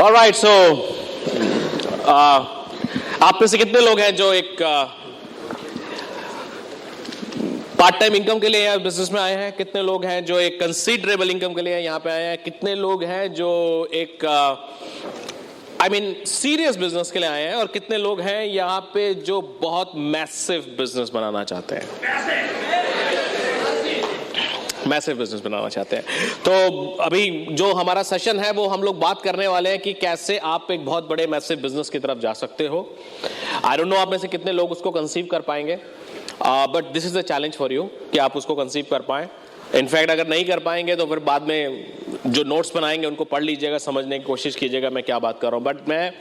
Alright, सो आप में से कितने लोग हैं जो एक पार्ट टाइम इनकम के लिए बिजनेस में आए हैं? कितने लोग हैं जो एक कंसीडरेबल इनकम के लिए यहां पे आए हैं? कितने लोग हैं जो एक सीरियस बिजनेस के लिए आए हैं? और कितने लोग हैं यहां पे जो बहुत मैसिव बिजनेस बनाना चाहते हैं? मैसिव बिजनेस बनाना चाहते हैं। तो अभी जो हमारा सेशन है वो हम लोग बात करने वाले हैं कि कैसे आप एक बहुत बड़े मैसिव बिजनेस की तरफ जा सकते हो। आई डोंट नो आप में से कितने लोग उसको कंसीव कर पाएंगे, but this is the challenge for you कि आप उसको कंसीव कर पाएं। इनफैक्ट अगर नहीं कर पाएंगे तो फिर बाद में जो नोट्स बनाएंगे उनको पढ़ लीजिएगा, समझने की कोशिश कीजिएगा मैं क्या बात कर रहा हूं। बट मैं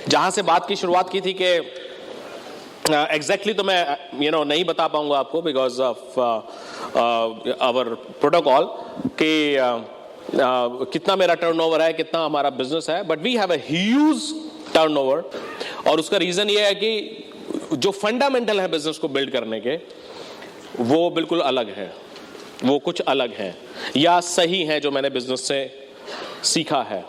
जहां से बात की शुरुआत की थी कि एग्जैक्टली तो मैं नहीं बता पाऊंगा आपको बिकॉज ऑफ आवर प्रोटोकॉल कि कितना मेरा टर्नओवर है, कितना हमारा बिजनेस है, but we have a huge turnover. और उसका रीजन ये है कि जो फंडामेंटल है बिजनेस को बिल्ड करने के वो बिल्कुल अलग है, वो कुछ अलग है या सही है जो मैंने बिजनेस से सीखा है।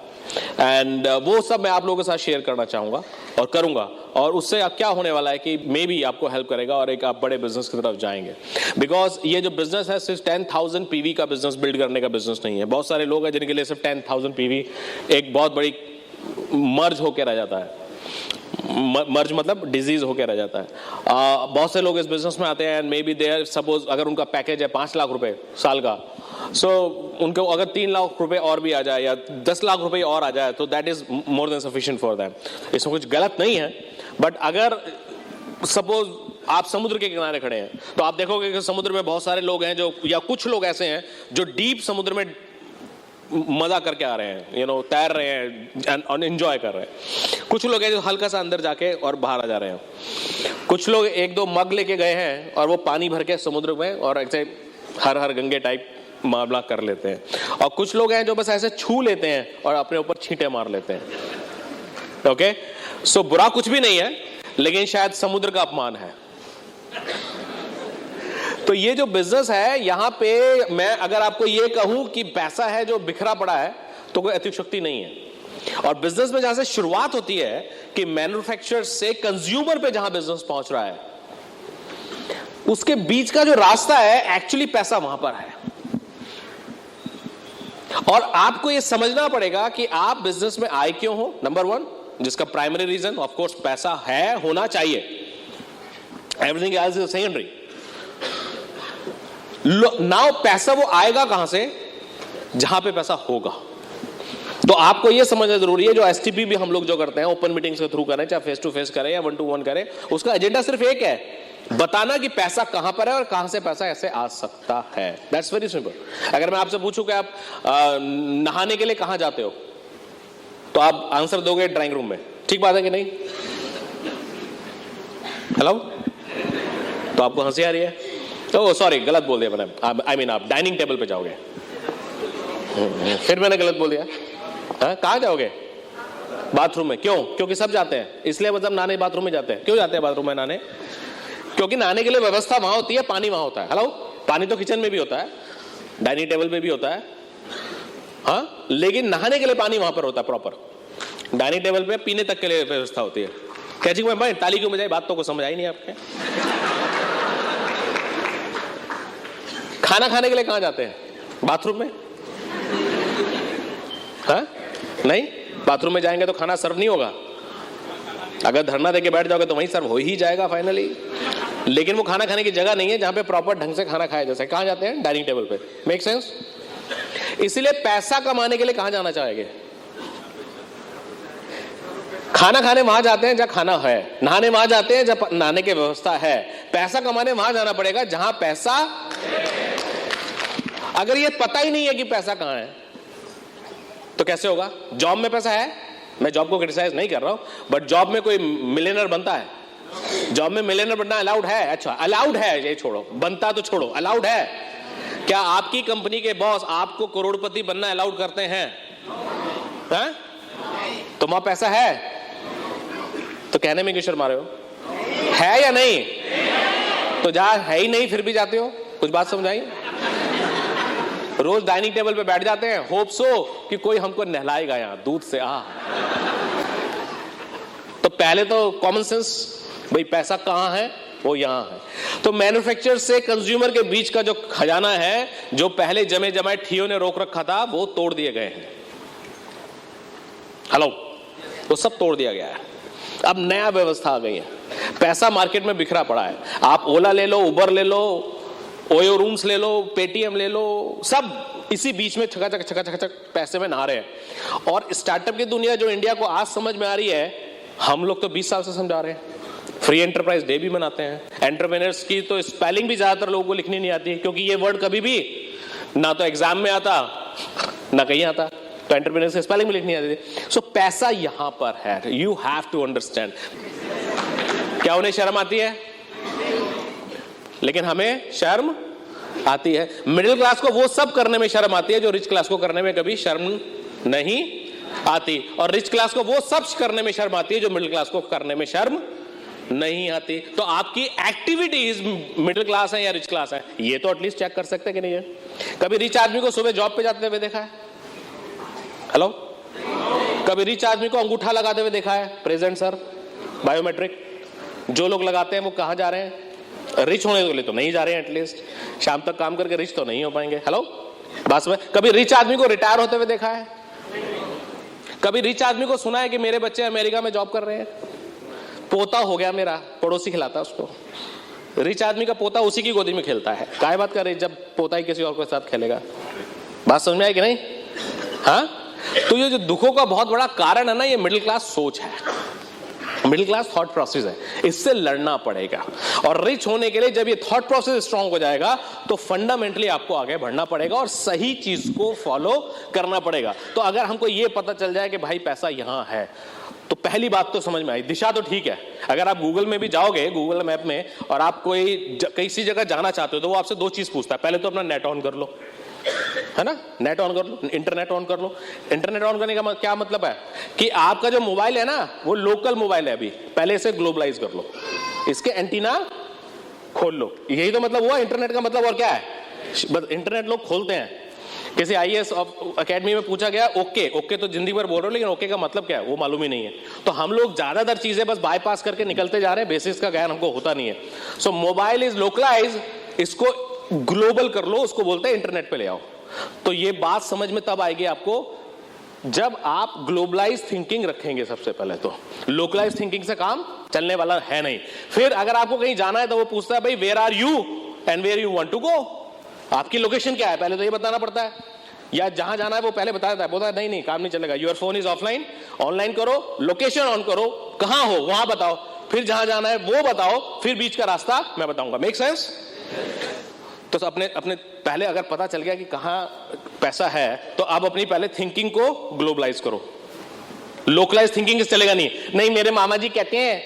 एंड वो सब मैं आप लोगों के साथ शेयर करना चाहूंगा और करूंगा, और उससे आप क्या होने वाला है कि मे बी आपको हेल्प करेगा और एक आप बड़े बिजनेस की तरफ जाएंगे। बिकॉज ये जो बिजनेस है सिर्फ 10,000 पीवी का बिजनेस बिल्ड करने का बिजनेस नहीं है। बहुत सारे लोग हैं जिनके लिए सिर्फ 10,000 पीवी एक बहुत बड़ी मर्ज होकर रह जाता है। मर्ज मतलब डिजीज होकर रह जाता है। बहुत से लोग इस बिजनेस में आते हैं and maybe there suppose अगर उनका पैकेज है 5 लाख रुपए साल का, सो उनको अगर 3 लाख रुपए और भी आ जाए या 10 लाख रुपए और आ जाए तो that is more than sufficient for them. इसमें कुछ गलत नहीं है, बट अगर सपोज आप समुद्र के किनारे खड़े हैं तो आप देखोगे कि समुद्र में बहुत सारे लोग हैं जो, या कुछ लोग ऐसे हैं जो डीप समुद्र में मजा करके आ रहे हैं, तैर रहे हैं और एंजॉय कर रहे हैं। कुछ लोग हैं जो हल्का सा अंदर जाके और बाहर आ जा रहे हैं। कुछ लोग 1-2 मग लेके गए हैं और वो पानी भर के समुद्र में और ऐसे हर हर गंगे टाइप मामला कर लेते हैं। और कुछ लोग हैं जो बस ऐसे छू लेते हैं और अपने ऊपर छींटे मार लेते हैं। ओके, सो बुरा कुछ भी नहीं है, लेकिन शायद समुद्र का अपमान है। तो ये जो बिजनेस है यहां पे मैं अगर आपको ये कहूं कि पैसा है जो बिखरा पड़ा है तो कोई अतिशक्ति नहीं है। और बिजनेस में जहां से शुरुआत होती है कि मैन्युफैक्चरर से कंज्यूमर पे जहां बिजनेस पहुंच रहा है उसके बीच का जो रास्ता है एक्चुअली पैसा वहां पर है। और आपको यह समझना पड़ेगा कि आप बिजनेस में आए क्यों हो। नंबर 1, जिसका प्राइमरी रीजन ऑफ कोर्स पैसा है, होना चाहिए। Everything else is secondary. Now पैसा वो आएगा कहां से? जहां पे पैसा होगा। तो आपको यह समझना जरूरी है, जो एसटीपी भी हम लोग जो करते हैं ओपन मीटिंग्स के थ्रू करें, चाहे फेस टू फेस करें या 1-to-1 करें, उसका एजेंडा सिर्फ एक है, बताना कि पैसा कहां पर है और कहां से पैसा ऐसे आ सकता है। That's very simple. अगर मैं आपसे पूछूं कि आप नहाने के लिए कहां जाते हो तो आप आंसर दोगे ड्राइंग रूम में। ठीक बात है कि नहीं? हेलो, तो आपको हंसी आ रही है? तो सॉरी, गलत बोल दिया मैंने। आई मीन आप डाइनिंग टेबल पे जाओगे। फिर मैंने गलत बोल दिया। कहां जाओगे? बाथरूम में। क्यों? क्योंकि सब जाते हैं, इसलिए मतलब नहाने बाथरूम में जाते हैं। क्यों जाते हैं बाथरूम में नहाने? क्योंकि नहाने के लिए व्यवस्था वहां होती है, पानी वहां होता है। हेलो, पानी तो किचन में भी होता है, डाइनिंग टेबल पे भी होता है, हाँ, लेकिन नहाने के लिए पानी वहां पर होता है प्रॉपर। डाइनिंग टेबल पे पीने तक के लिए व्यवस्था होती है। कैचिंग में भाई ताली क्यों बजाई? बात तो को समझ आई नहीं आपके। खाना खाने के लिए कहां जाते हैं? बाथरूम में। हाँ? नहीं, बाथरूम में जाएंगे तो खाना सर्व नहीं होगा। अगर धरना देके बैठ जाओगे तो वहीं सर्व हो ही जाएगा फाइनली। लेकिन वो खाना खाने की जगह नहीं है जहां पे प्रॉपर ढंग से खाना खाया जा सके। कहां जाते हैं? डाइनिंग टेबल पे। Make sense? इसलिए पैसा कमाने के लिए कहां जाना चाहेंगे? खाना खाने वहां जाते हैं जहां खाना है, नहाने वहां जाते हैं जहां नहाने की व्यवस्था है। पैसा कमाने वहां जाना पड़ेगा जहां पैसा। अगर ये पता ही नहीं है कि पैसा कहां है तो कैसे होगा? जॉब में पैसा है, मैं जॉब को क्रिटिसाइज नहीं कर रहा हूं, बट जॉब में कोई मिलियनर बनता है? जॉब में मिलियनर बनना अलाउड है? अच्छा, अलाउड है, ये छोड़ो, बनता तो छोड़ो, अलाउड है। क्या आपकी कंपनी के बॉस आपको करोड़पति बनना अलाउड करते हैं? तो वहां पैसा है तो कहने में क्यों शर्मा रहे हो? है या नहीं? तो जहां है ही नहीं फिर भी जाते हो। कुछ बात समझ आई? रोज डाइनिंग टेबल पे बैठ जाते हैं, होप सो कि कोई हमको नहलाएगा यहां दूध से। तो पहले तो कॉमन सेंस, भाई पैसा कहां है, वो यहां है। तो मैन्युफैक्चरर से कंज्यूमर के बीच का जो खजाना है, जो पहले जमे जमाए ठियों ने रोक रखा था, वो तोड़ दिए गए हैं। हेलो, वो सब तोड़ दिया गया है। अब नया व्यवस्था आ गई है। पैसा मार्केट में बिखरा पड़ा है। आप ओला ले लो, उबर ले लो, ओयो रूम्स ले लो, पेटीएम ले लो, सब इसी बीच में छकाचक छकाचक पैसे में नहा रहे हैं। और स्टार्टअप की दुनिया जो इंडिया को आज समझ में आ रही है, हम लोग तो 20 साल से समझा रहे हैं। फ्री एंटरप्राइज डे भी मनाते हैं। एंटरप्रेन्योर्स की तो स्पेलिंग भी ज्यादातर लोगों को लिखनी नहीं आती, क्योंकि ये वर्ड कभी भी ना तो एग्जाम में आता ना कहीं आता, तो एंटरप्रेन्योर्स की स्पेलिंग भी लिखनी आती थी। सो पैसा यहां पर है, यू हैव टू अंडरस्टैंड। क्या उन्हें शर्म आती है? लेकिन हमें शर्म आती है। मिडिल क्लास को वो सब करने में शर्म आती है जो रिच क्लास को करने में कभी शर्म नहीं आती, और रिच क्लास को वो सब करने में शर्म आती है जो मिडिल क्लास को करने में शर्म नहीं आती। तो आपकी एक्टिविटीज मिडिल क्लास है या रिच क्लास है, ये तो एटलीस्ट चेक कर सकते हैं कि नहीं है। कभी रिच आदमी को सुबह जॉब पे जाते हुए देखा है? हेलो, कभी रिच आदमी को अंगूठा लगाते हुए देखा है? Present sir, biometric. जो लोग लगाते हैं वो कहां जा रहे हैं? रिच होने के लिए तो नहीं जा रहे हैं, एटलीस्ट शाम तक काम करके रिच तो नहीं हो पाएंगे। हेलो, बस में कभी रिच आदमी को रिटायर होते हुए देखा है? कभी रिच आदमी को सुना है कि मेरे बच्चे अमेरिका में जॉब कर रहे हैं, पोता हो गया मेरा, पड़ोसी खिलाता है उसको। रिच आदमी का पोता उसी की गोदी में खेलता है। काय बात कर रही, जब पोता ही किसी और के साथ खेलेगा। बात समझ में आई कि नहीं? हाँ, तो ये जो दुखों का बहुत बड़ा कारण है ना, ये मिडिल क्लास सोच है, मिडिल क्लास थॉट प्रोसेस है। इससे लड़ना पड़ेगा। और रिच होने के लिए जब ये थॉट प्रोसेस स्ट्रांग हो जाएगा, तो फंडामेंटली आपको आगे बढ़ना पड़ेगा और सही चीज को फॉलो करना पड़ेगा। तो अगर हमको ये पता चल जाए कि भाई पैसा यहां है, तो पहली बात तो समझ में आई, दिशा तो ठीक है। अगर आप गूगल में भी जाओगे, गूगल मैप में, और आप कोई किसी जगह जाना चाहते हो, तो वो आपसे दो चीज पूछता है। पहले तो अपना नेट ऑन कर लो, है ना, नेट ऑन कर लो, इंटरनेट ऑन कर लो। इंटरनेट ऑन करने का क्या मतलब है कि आपका जो मोबाइल है ना, वो लोकल मोबाइल है, अभी पहले से ग्लोबलाइज कर लो, इसके एंटीना खोल लो। यही तो मतलब हुआ इंटरनेट का मतलब। और क्या है, बस इंटरनेट लोग खोलते हैं। किसी IAS अकेडमी में पूछा गया, ओके तो जिंदगी भर बोल रहे हो, लेकिन ओके का मतलब क्या है वो मालूम ही नहीं है। तो हम लोग ज्यादातर चीजें बस बाईपास करके निकलते जा रहे हैं, बेसिक्स का ज्ञान हमको होता नहीं है। सो मोबाइल इज लोकलाइज, इसको ग्लोबल कर लो, उसको बोलते हैं इंटरनेट पे ले आओ। तो ये बात समझ में तब आएगी आपको जब आप ग्लोबलाइज थिंकिंग रखेंगे। सबसे पहले तो लोकलाइज थिंकिंग से काम चलने वाला है नहीं। फिर अगर आपको कहीं जाना है तो वो पूछता है, भाई where are you and where you want to go, आपकी लोकेशन क्या है, पहले तो ये बताना पड़ता है। या जहां जाना है वो पहले बता देता है, बोलता है नहीं काम नहीं चलेगा, your phone is offline, online करो, लोकेशन ऑन करो, कहां हो वहां बताओ, फिर जहां जाना है वो बताओ, फिर बीच का रास्ता मैं बताऊंगा। Make sense? तो अपने पहले अगर पता चल गया कि कहां पैसा है, तो आप अपनी पहले थिंकिंग को ग्लोबलाइज करो। लोकलाइज थिंकिंग चलेगा नहीं मेरे मामा जी कहते हैं,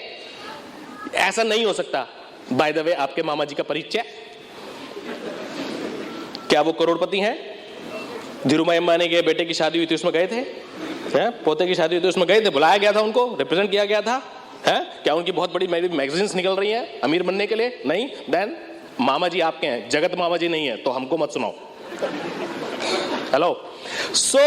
ऐसा नहीं हो सकता। बाय द वे, आपके मामा जी का परिचय क्या वो करोड़पति हैं? धीरूभाई अंबानी के बेटे की शादी हुई थी, उसमें गए थे? पोते की शादी हुई थी, उसमें गए थे? बुलाया गया था, उनको रिप्रेजेंट किया गया था? क्या उनकी बहुत बड़ी मैगजीन्स निकल रही हैं अमीर बनने के लिए? नहीं। देन मामा जी आपके हैं, जगत मामा जी नहीं है, तो हमको मत सुनाओ। हेलो, सो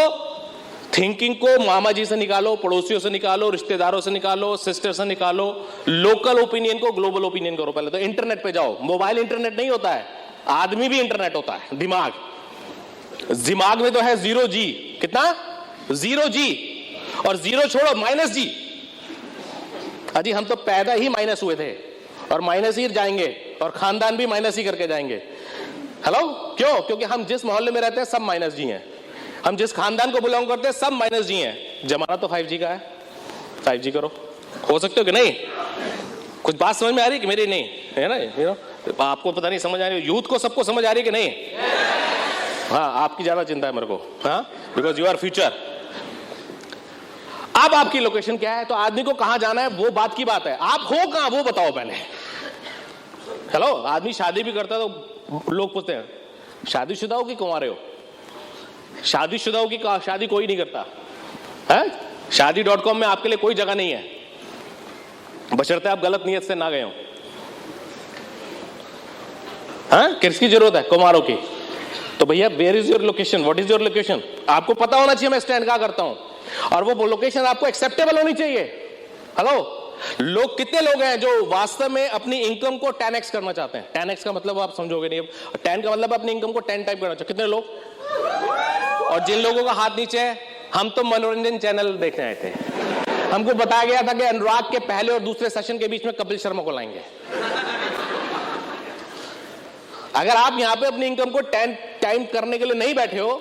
थिंकिंग को मामा जी से निकालो, पड़ोसियों से निकालो, रिश्तेदारों से निकालो, सिस्टर से निकालो, लोकल ओपिनियन को ग्लोबल ओपिनियन करो। पहले तो इंटरनेट पे जाओ। मोबाइल इंटरनेट नहीं होता है, आदमी भी इंटरनेट होता है। दिमाग में तो है 0G। कितना? 0G। और जीरो छोड़ो, -G। अजी हम तो पैदा ही माइनस हुए थे और माइनस ही जाएंगे, और खानदान भी माइनस ही करके जाएंगे। हेलो, क्यों? क्योंकि हम जिस मोहल्ले में रहते हैं सब -G हैं, हम जिस खानदान को बिलोंग करते हैं सब -G हैं। जमाना तो 5G का है, 5G करो। हो सकते हो कि नहीं? कुछ बात समझ में आ रही है कि मेरी? नहीं है ना? आपको पता नहीं समझ आ रही, यूथ को सबको समझ आ रही है कि नहीं? हाँ, आपकी ज्यादा चिंता है मेरे को, हाँ, बिकॉज यू आर फ्यूचर। अब आपकी लोकेशन क्या है, तो आदमी को कहां जाना है वो बात की बात है। आप हो कहां वो बताओ पहले। हेलो, आदमी शादी भी करता है तो लोग पूछते हैं शादीशुदा हो कि कुंवारे हो? शादीशुदा हो कि शादी कोई नहीं करता है? शादी.com में आपके लिए कोई जगह नहीं है, बशर्ते आप गलत नियत से ना गए हो। हाँ, किसकी जरूरत है? कुंवारों की। तो भैया where is your location, what is your location, आपको पता होना चाहिए मैं स्टैंड कहां करता हूं, और वो लोकेशन आपको एक्सेप्टेबल होनी चाहिए। हेलो, लोग कितने लोग हैं जो वास्तव में अपनी इनकम को 10x करना चाहते हैं? 10x का मतलब आप समझोगे नहीं, 10 का मतलब अपनी इनकम को 10 टाइप करना चाहते, कितने लोग? और जिन लोगों का हाथ नीचे है, हम तो मनोरंजन चैनल देखने आए थे, हमको बताया गया था कि अनुराग के पहले और दूसरे सेशन के बीच में कपिल शर्मा को लाएंगे। अगर आप यहां पे अपनी इनकम को 10 टाइम करने के लिए नहीं बैठे हो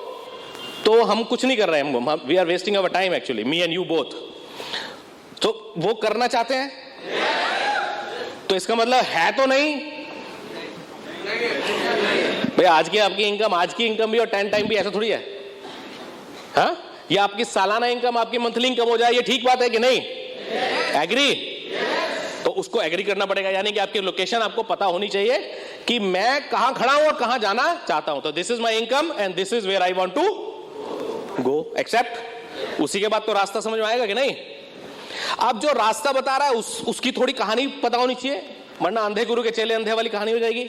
तो हम कुछ नहीं कर रहे हैं, we are wasting our time actually, me and you both. तो वो करना चाहते हैं तो इसका मतलब है तो नहीं भाई आज की आपकी इनकम, आज की इनकम भी और 10 टाइम भी ऐसा थोड़ी है। हाँ, ये आपकी सालाना इनकम आपकी मंथली इनकम हो जाए, ये ठीक बात है कि नहीं? एग्री? तो उसको एग्री करना पड़ेगा, यानी कि आपकी लोकेशन आपको पता होनी चाहिए कि मैं कहां खड़ा हूं और कहां जाना चाहता हूं। तो this is my income and this is where I want to go, except. उसी के बाद तो रास्ता समझ में आएगा कि नहीं? अब जो रास्ता बता रहा है उसकी थोड़ी कहानी पता होनी चाहिए, वरना अंधे गुरु के चेले अंधे वाली कहानी हो जाएगी।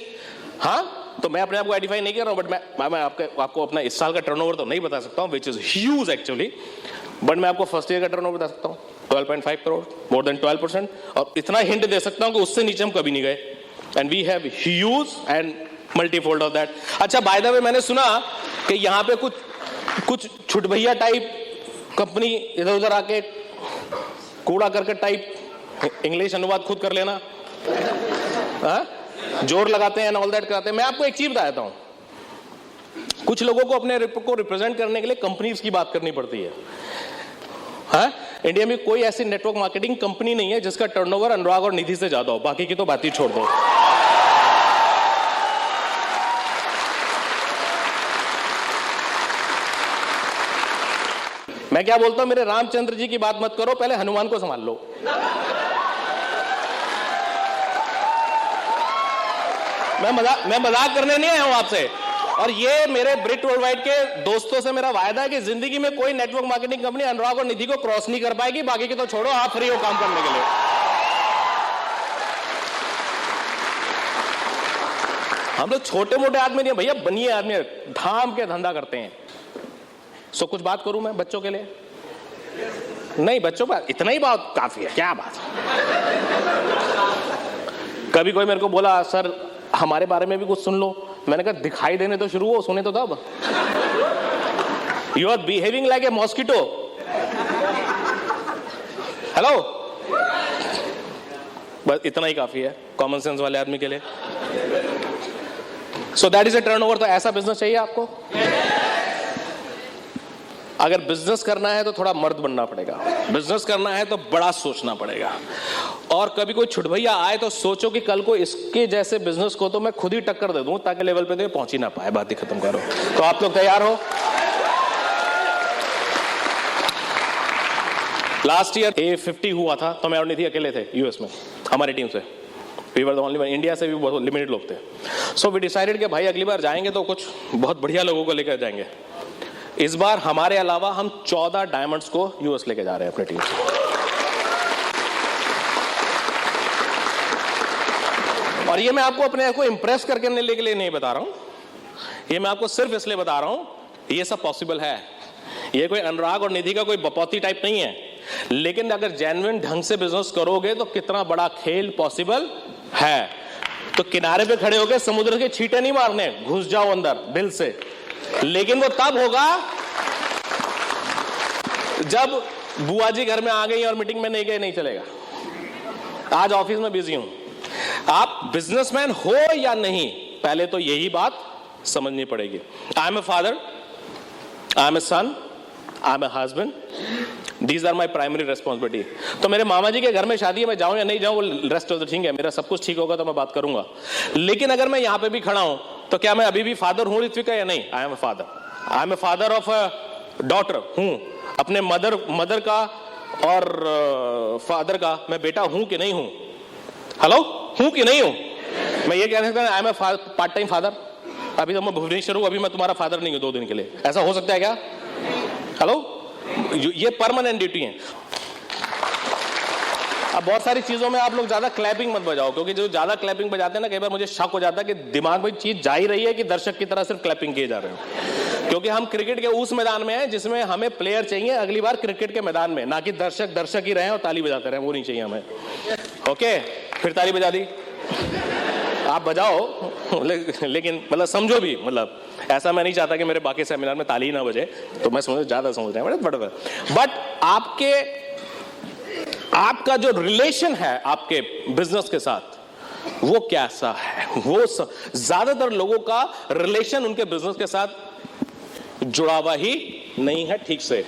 हाँ, तो मैं अपने आप को आइडेंटिफाई नहीं कर रहा हूं, बट मैं आपको अपना इस साल का टर्नओवर तो नहीं बता सकता हूं, which is huge actually, but मैं आपको फर्स्ट ईयर का टर्नओवर बता सकता हूं 12.5 करोड़, मोर देन 12%, और इतना हिंट दे सकता हूं कि उससे नीचे हम कभी नहीं गए, and we have huge and multifold of that. अच्छा, बाय द वे मैंने सुना कि यहां पे कुछ छुटभैया टाइप कंपनी इधर उधर आके कूड़ा करकट टाइप इंग्लिश अनुवाद खुद कर लेना, जोर लगाते हैं, ऑल दैट कराते हैं। मैं आपको एक चीज बताता हूं, कुछ लोगों को अपने को रिप्रेजेंट करने के लिए कंपनीज की बात करनी पड़ती है। हाँ, इंडिया में कोई ऐसी नेटवर्क मार्केटिंग कंपनी नहीं है जिसका टर्नओवर अनुराग और निधि से ज्यादा हो, बाकी की तो बात ही छोड़ दो। मैं क्या बोलता हूं, मेरे रामचंद्र जी की बात मत करो, पहले हनुमान को संभाल लो। मैं मजाक करने नहीं आया हूं आपसे, और ये मेरे ब्रिट वर्ल्ड वाइड के दोस्तों से मेरा वायदा है कि जिंदगी में कोई नेटवर्क मार्केटिंग कंपनी अनुराग और निधि को क्रॉस नहीं कर पाएगी, बाकी की तो छोड़ो, आप फ्री हो काम करने के लिए। हम लोग छोटे मोटे आदमी नहीं है भैया, बनिए आदमी, धाम के धंधा करते हैं। सो कुछ बात करूं मैं बच्चों के लिए? नहीं, बच्चों पर इतना ही बात काफी है, क्या बात। कभी कोई मेरे को बोला सर हमारे बारे में भी कुछ सुन लो, मैंने कहा दिखाई देने तो शुरू हो, सुने तो तब। You are behaving like a mosquito. Hello, बस इतना ही काफी है कॉमन सेंस वाले आदमी के लिए। So that is a turnover. तो ऐसा बिजनेस चाहिए आपको? अगर बिजनेस करना है तो थोड़ा मर्द बनना पड़ेगा, बिजनेस करना है तो बड़ा सोचना पड़ेगा, और कभी कोई छुटभैया आए तो सोचो कि कल को इसके जैसे बिजनेस को तो मैं खुद ही टक्कर दे दूं ताकि लेवल पे तो पहुंच ही ना पाए, बात ही खत्म करो। तो आप लोग तैयार हो? लास्ट ईयर A50 हुआ था तो मैं और निधि अकेले थे यूएस में हमारी टीम से, we were the only one, India से भी बहुत लिमिटेड लोग थे। सो वी डिसाइडेड कि भाई अगली बार जाएंगे तो कुछ बहुत बढ़िया लोगों को लेकर जाएंगे। इस बार हमारे अलावा हम 14 डायमंड्स को यूएस लेके जा रहे हैं अपनी टीम से। और ये मैं आपको अपने आप को इंप्रेस करके लेने के लिए नहीं बता रहा हूं, ये मैं आपको सिर्फ इसलिए बता रहा हूं ये सब पॉसिबल है। ये कोई अनुराग और निधि का कोई बपौती टाइप नहीं है, लेकिन अगर जेन्युइन ढंग से बिजनेस करोगे तो कितना बड़ा खेल पॉसिबल है। तो किनारे पे खड़े होकर समुद्र के छींटे नहीं मारने, घुस जाओ अंदर दिल से, लेकिन वो तब होगा जब बुआ जी घर में आ गई और मीटिंग में नहीं गए, नहीं चलेगा। आज ऑफिस में बिजी हूं, आप बिजनेसमैन हो या नहीं, पहले तो यही बात समझनी पड़ेगी। I am a father, I am a son, I am a husband, these are my primary responsibility. तो मेरे मामा जी के घर में शादी है, मैं जाऊं या नहीं जाऊं वो रेस्ट ऑफ द थिंग है, मेरा सब कुछ ठीक होगा तो मैं बात करूंगा। लेकिन अगर मैं यहां पे भी खड़ा हूं तो क्या मैं अभी भी फादर हूं ऋत्विका या नहीं? I am a father, I am a father of a daughter, हूं अपने मदर का और फादर का मैं बेटा हूं कि नहीं हूं? हेलो, हूं कि नहीं हूं? मैं ये कह सकता हूं I am a part time father, अभी तो मैं भुवनेश्वर हूं, अभी मैं तुम्हारा फादर नहीं हूं 2 दिन के लिए, ऐसा हो सकता है क्या? हेलो, ये परमानेंट ड्यूटी है। अब बहुत सारी चीजों में आप लोग ज्यादा क्लैपिंग मत बजाओ, क्योंकि जो ज्यादा क्लैपिंग बजाते हैं ना, कई बार मुझे शक हो जाता है कि दिमाग में चीज जा ही रही है कि दर्शक की तरह सिर्फ क्लैपिंग किए जा रहे हो। क्योंकि हम क्रिकेट के उस मैदान में हैं जिसमें हमें प्लेयर चाहिए अगली बार क्रिकेट के मैदान में, ना कि दर्शक ही रहे और ताली बजाते रहे, वो नहीं चाहिए हमें। ओके, फिर ताली बजा दी, आप बजाओ लेकिन मतलब समझो भी, मतलब ऐसा मैं नहीं चाहता कि मेरे बाकी सेमिनार में ताली ना बजे, तो मैं समझ ज्यादा समझ रहे हैं, बट आपका जो रिलेशन है आपके बिजनेस के साथ वो कैसा है, वो ज्यादातर लोगों का रिलेशन उनके बिजनेस के साथ जुड़ा हुआ ही नहीं है ठीक से।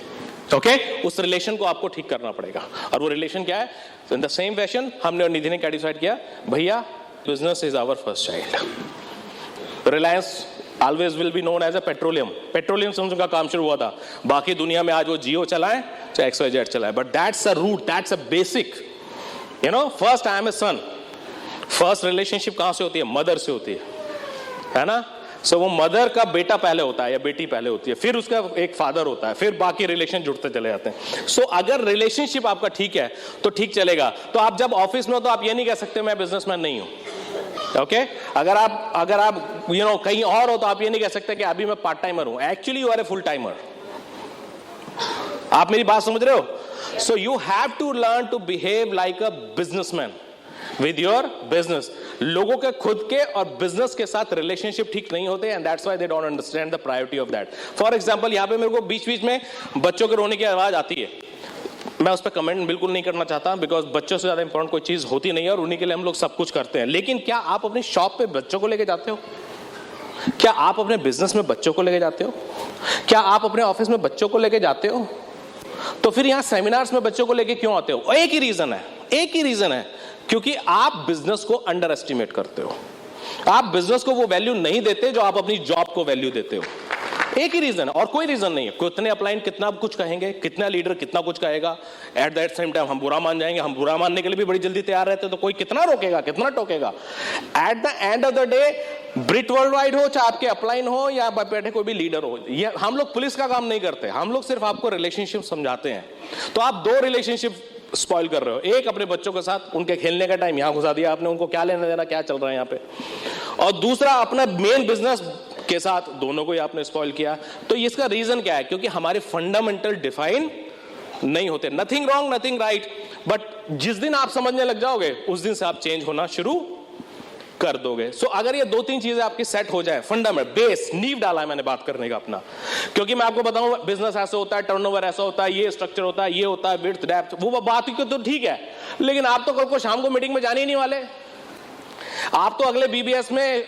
ओके, उस रिलेशन को आपको ठीक करना पड़ेगा। और वो रिलेशन क्या है? इन द सेम फैशन हमने और निधि ने क्या डिसाइड किया, भैया business is our first child. Reliance always will be known as a petroleum से उनका काम शुरू हुआ था, बाकी दुनिया में आज वो जियो चलाएं चाहे XYZ चलाएं, but that's a root, that's a basic, you know. First I am a son, first relationship कहां से होती है? मदर से होती है ना। सो वो मदर का बेटा पहले होता है या बेटी पहले होती है, फिर उसका एक फादर होता है, फिर बाकी रिलेशन जुड़ते चले जाते हैं। सो अगर रिलेशनशिप आपका ठीक है तो ठीक चलेगा। तो आप जब ऑफिस में हो तो आप ये नहीं कह सकते मैं बिजनेसमैन नहीं हूं। ओके, अगर आप यू नो कहीं और हो तो आप ये नहीं कह सकते कि अभी मैं पार्ट टाइमर हूं। Actually you are a full timer. आप मेरी बात समझ रहे हो? So you have to learn to behave like a businessman with your business. लोगों के खुद के और बिजनेस के साथ रिलेशनशिप ठीक नहीं होते, and that's why they don't understand the priority of that. For example, यहां पे मेरे को बीच बीच में बच्चों के रोने की आवाज आती है, मैं उस पर कमेंट बिल्कुल नहीं करना चाहता, बिकॉज बच्चों से ज्यादा इंपॉर्टेंट कोई चीज होती नहीं है और उन्हीं के लिए हम लोग सब कुछ करते हैं। लेकिन क्या आप अपनी शॉप पे बच्चों को लेके जाते हो? क्या आप अपने बिजनेस में बच्चों को लेके जाते हो? क्या आप अपने ऑफिस में बच्चों को लेके जाते हो? तो फिर यहां सेमिनार्स में बच्चों को लेके क्यों आते हो? एक ही रीजन है, क्योंककि आप बिजनेस को अंडर एस्टिमेट करते हो। आप बिजनेस को वो वैल्यू नहीं देते जो आप अपनी जॉब को वैल्यू देते हो। एक ही रीजन है और कोई रीजन नहीं है। कितने अपलाइन कितना कुछ कहेंगे, कितना लीडर कितना कुछ कहेगा, एट दैट सेम टाइम हम बुरा मान जाएंगे। हम बुरा मानने के लिए भी बड़ी जल्दी तैयार रहते हैं, तो कोई कितना रोकेगा, कितना टोकेगा। At the end of the day, Brit world wide हो चाहे आपके अपलाइन हो या बैठे कोई भी लीडर हो, ये हम लोग पुलिस का काम नहीं करते। हम लोग सिर्फ आपको रिलेशनशिप समझाते हैं। तो आप दो रिलेशनशिप स्पॉइल कर रहे हो। एक अपने बच्चों के साथ उनके खेलने का टाइम यहां घुसा दिया आपने, उनको क्या लेना देना क्या चल रहा है यहाँ पे, और दूसरा अपना मेन बिजनेस के साथ, दोनों को ही आपने स्पॉइल किया। तो इसका रीजन क्या है? क्योंकि हमारे फंडामेंटल डिफाइन नहीं होते। Nothing wrong, nothing right, but जिस दिन आप समझने लग जाओगे उस दिन से आप चेंज होना शुरू कर दोगे। सो अगर ये दो तीन चीजें आपकी सेट हो जाए, फंडामेंटल बेस नींव डाला है मैंने बात करने का अपना, क्योंकि मैं आपको बताऊं बिजनेस ऐसा होता है, टर्नओवर ऐसा होता है, ये स्ट्रक्चर होता है, ये होता है, विड्थ डेप्थ, वो बात की तो ठीक है, लेकिन आप तो कल को शाम को मीटिंग में जाने ही नहीं वाले। आप तो अगले BBS में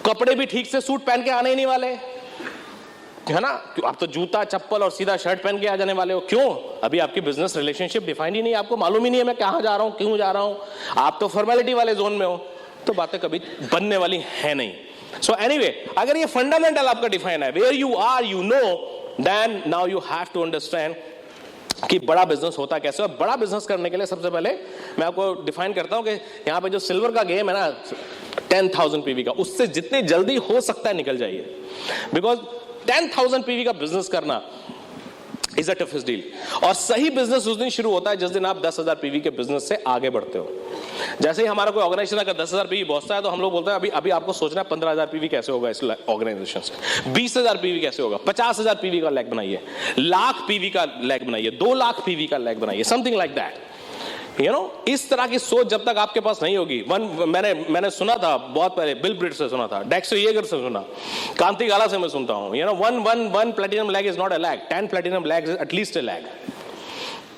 कपड़े भी ठीक से सूट पहन के आने ही नहीं वाले, है ना। आप तो जूता चप्पल और सीधा शर्ट पहन के आ जाने वाले हो। क्यों? अभी आपकी बिजनेस रिलेशनशिप डिफाइन ही नहीं, आपको मालूम ही नहीं है मैं कहां जा रहा हूं, क्यों जा रहा हूं। आप तो फॉर्मेलिटी वाले जोन में हो, तो बातें कभी बनने वाली है नहीं। सो एनीवे, अगर ये फंडामेंटल आपका डिफाइन है, where you are you know, then now you have to understand कि बड़ा बिजनेस होता कैसे। और बड़ा बिजनेस करने के लिए सबसे पहले मैं आपको डिफाइन करता हूं कि यहां पे जो सिल्वर का गेम है ना 10,000 PV का, उससे जितनी जल्दी हो सकता है निकल जाइए, बिकॉज 10,000 PV का बिजनेस करना इज अ टफेस्ट डील। और सही बिजनेस उस दिन शुरू होता है जिस दिन आप 10,000 PV के बिजनेस से आगे बढ़ते हो। जैसे ही हमारा कोई ऑर्गेनाइजेशन अगर 10,000 PV पहुंचता है तो हम लोग बोलते हैं अभी आपको सोचना है 15,000 PV कैसे होगा इस ऑर्गेनाइजेशन से, 20,000 PV कैसे होगा, 50,000 PV का लैग बनाइए, 1,00,000 PV का लैग बनाइए, 2,00,000 PV का लैग बनाइए, something like that. You know, इस तरह की सोच जब तक आपके पास नहीं होगी। मैंने सुना था बहुत पहले, बिल ब्रिट से सुना था, डेक्सटर येगर से सुना, कांति गाला से मैं सुनता हूं, you know, one platinum lag is not a lag, 10 platinum lag is at least a lag.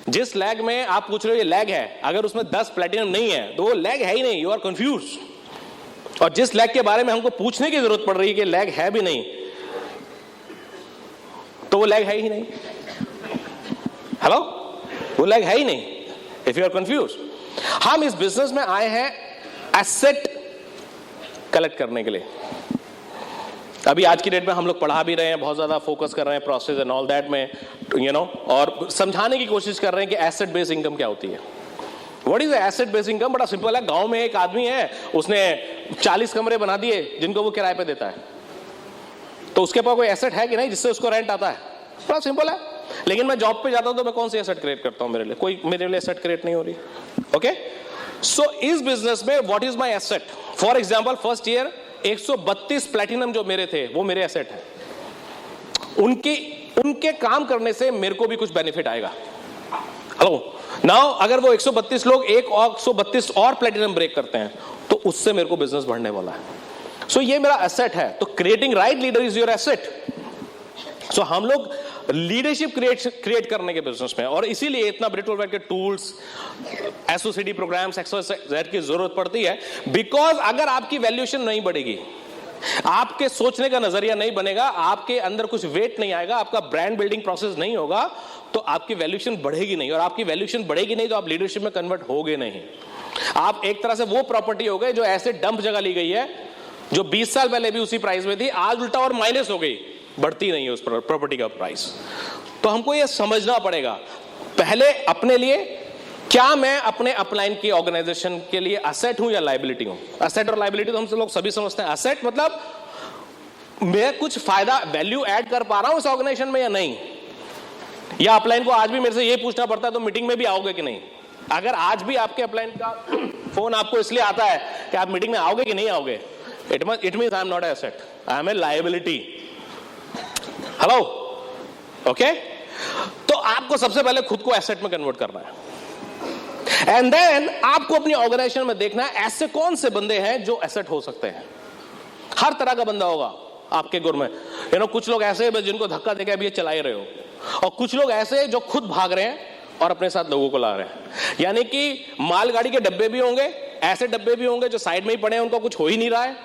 जिस लैग में आप पूछ रहे हो ये लैग है, अगर उसमें 10 प्लेटिनम नहीं है तो वो लैग है ही नहीं, यू आर कंफ्यूज। और जिस लैग के बारे में हमको पूछने की जरूरत पड़ रही है कि लैग है भी नहीं, तो वो लैग है ही नहीं। हेलो, वो लैग है ही नहीं, इफ यू आर कंफ्यूज। हम इस बिजनेस में आए हैं एसेट कलेक्ट करने के लिए। अभी आज की डेट में हम लोग पढ़ा भी रहे हैं, बहुत ज्यादा फोकस कर रहे हैं प्रोसेस एंड ऑल दैट में, यू नो, और समझाने की कोशिश कर रहे हैं कि एसेट बेस्ड इनकम क्या होती है। What is asset based income? बड़ा सिंपल है। गांव में एक आदमी है, उसने 40 कमरे बना दिए जिनको वो किराए पे देता है, तो उसके पास कोई एसेट है कि नहीं जिससे उसको रेंट आता है? बड़ा सिंपल है। लेकिन मैं जॉब पे जाता हूं तो मैं कौन सी एसेट क्रिएट करता हूं मेरे लिए? कोई मेरे लिए एसेट क्रिएट नहीं हो रही। ओके, सो इस बिजनेस में what is my asset? For example first year 132 platinum जो मेरे थे वो मेरे एसेट है। उनके काम करने से मेरे को भी कुछ बेनिफिट आएगा। हेलो, नाउ अगर वो 132 लोग 132 और प्लैटिनम ब्रेक करते हैं तो उससे मेरे को बिजनेस बढ़ने वाला है। सो ये मेरा एसेट है। तो creating right leader is your asset. So हम लोग लीडरशिप क्रिएट करने के बिजनेस में, और इसीलिए इतना ब्रिटल के टूल्स, एसओसीडी प्रोग्राम्स, एक्सरसाइज की जरूरत पड़ती है। बिकॉज अगर आपकी वैल्यूएशन नहीं बढ़ेगी, आपके सोचने का नजरिया नहीं बनेगा, आपके अंदर कुछ वेट नहीं आएगा, आपका ब्रांड बिल्डिंग प्रोसेस नहीं होगा, तो आपकी वैल्यूएशन बढ़ेगी नहीं, और आपकी वैल्यूएशन बढ़ेगी नहीं तो आप लीडरशिप में कन्वर्ट होगे नहीं। आप एक तरह से वो प्रॉपर्टी हो गए जो ऐसे डंप जगह ली गई है, जो 20 साल पहले भी उसी प्राइस में थी, आज उल्टा और माइनस हो गई, बढ़ती नहीं है उस प्रॉपर्टी का प्राइस। तो हमको ये समझना पड़ेगा पहले अपने लिए, क्या मैं अपने अपलाइन की ऑर्गेनाइजेशन के लिए असेट हूं या लायबिलिटी हूं? असेट और लायबिलिटी तो हम लोग सभी समझते हैं। असेट मतलब मैं कुछ फायदा, वैल्यू ऐड कर पा रहा हूं उस ऑर्गेनाइजेशन में या नहीं। या अपलाइन को आज भी मेरे से ये पूछना पड़ता है तो मीटिंग में भी आओगे कि नहीं? अगर आज भी आपके अपलाइन का फोन आपको इसलिए आता है कि आप मीटिंग में आओगे कि नहीं आओगे, it means I am not asset, I am a liability. Hello, okay? तो आपको सबसे पहले खुद को एसेट में कन्वर्ट करना है, एंड देन आपको अपनी ऑर्गेनाइजेशन में देखना है ऐसे कौन से बंदे हैं जो एसेट हो सकते हैं। हर तरह का बंदा होगा आपके गुर में। कुछ लोग ऐसे हैं जिनको धक्का देके अभी ये चला ही रहे हो, और कुछ लोग ऐसे जो खुद भाग रहे हैं और अपने साथ लोगों को ला रहे हैं। यानी कि मालगाड़ी के डब्बे भी होंगे, ऐसे डब्बे भी होंगे जो साइड में ही पड़े हैं, उनका कुछ हो ही नहीं रहा है।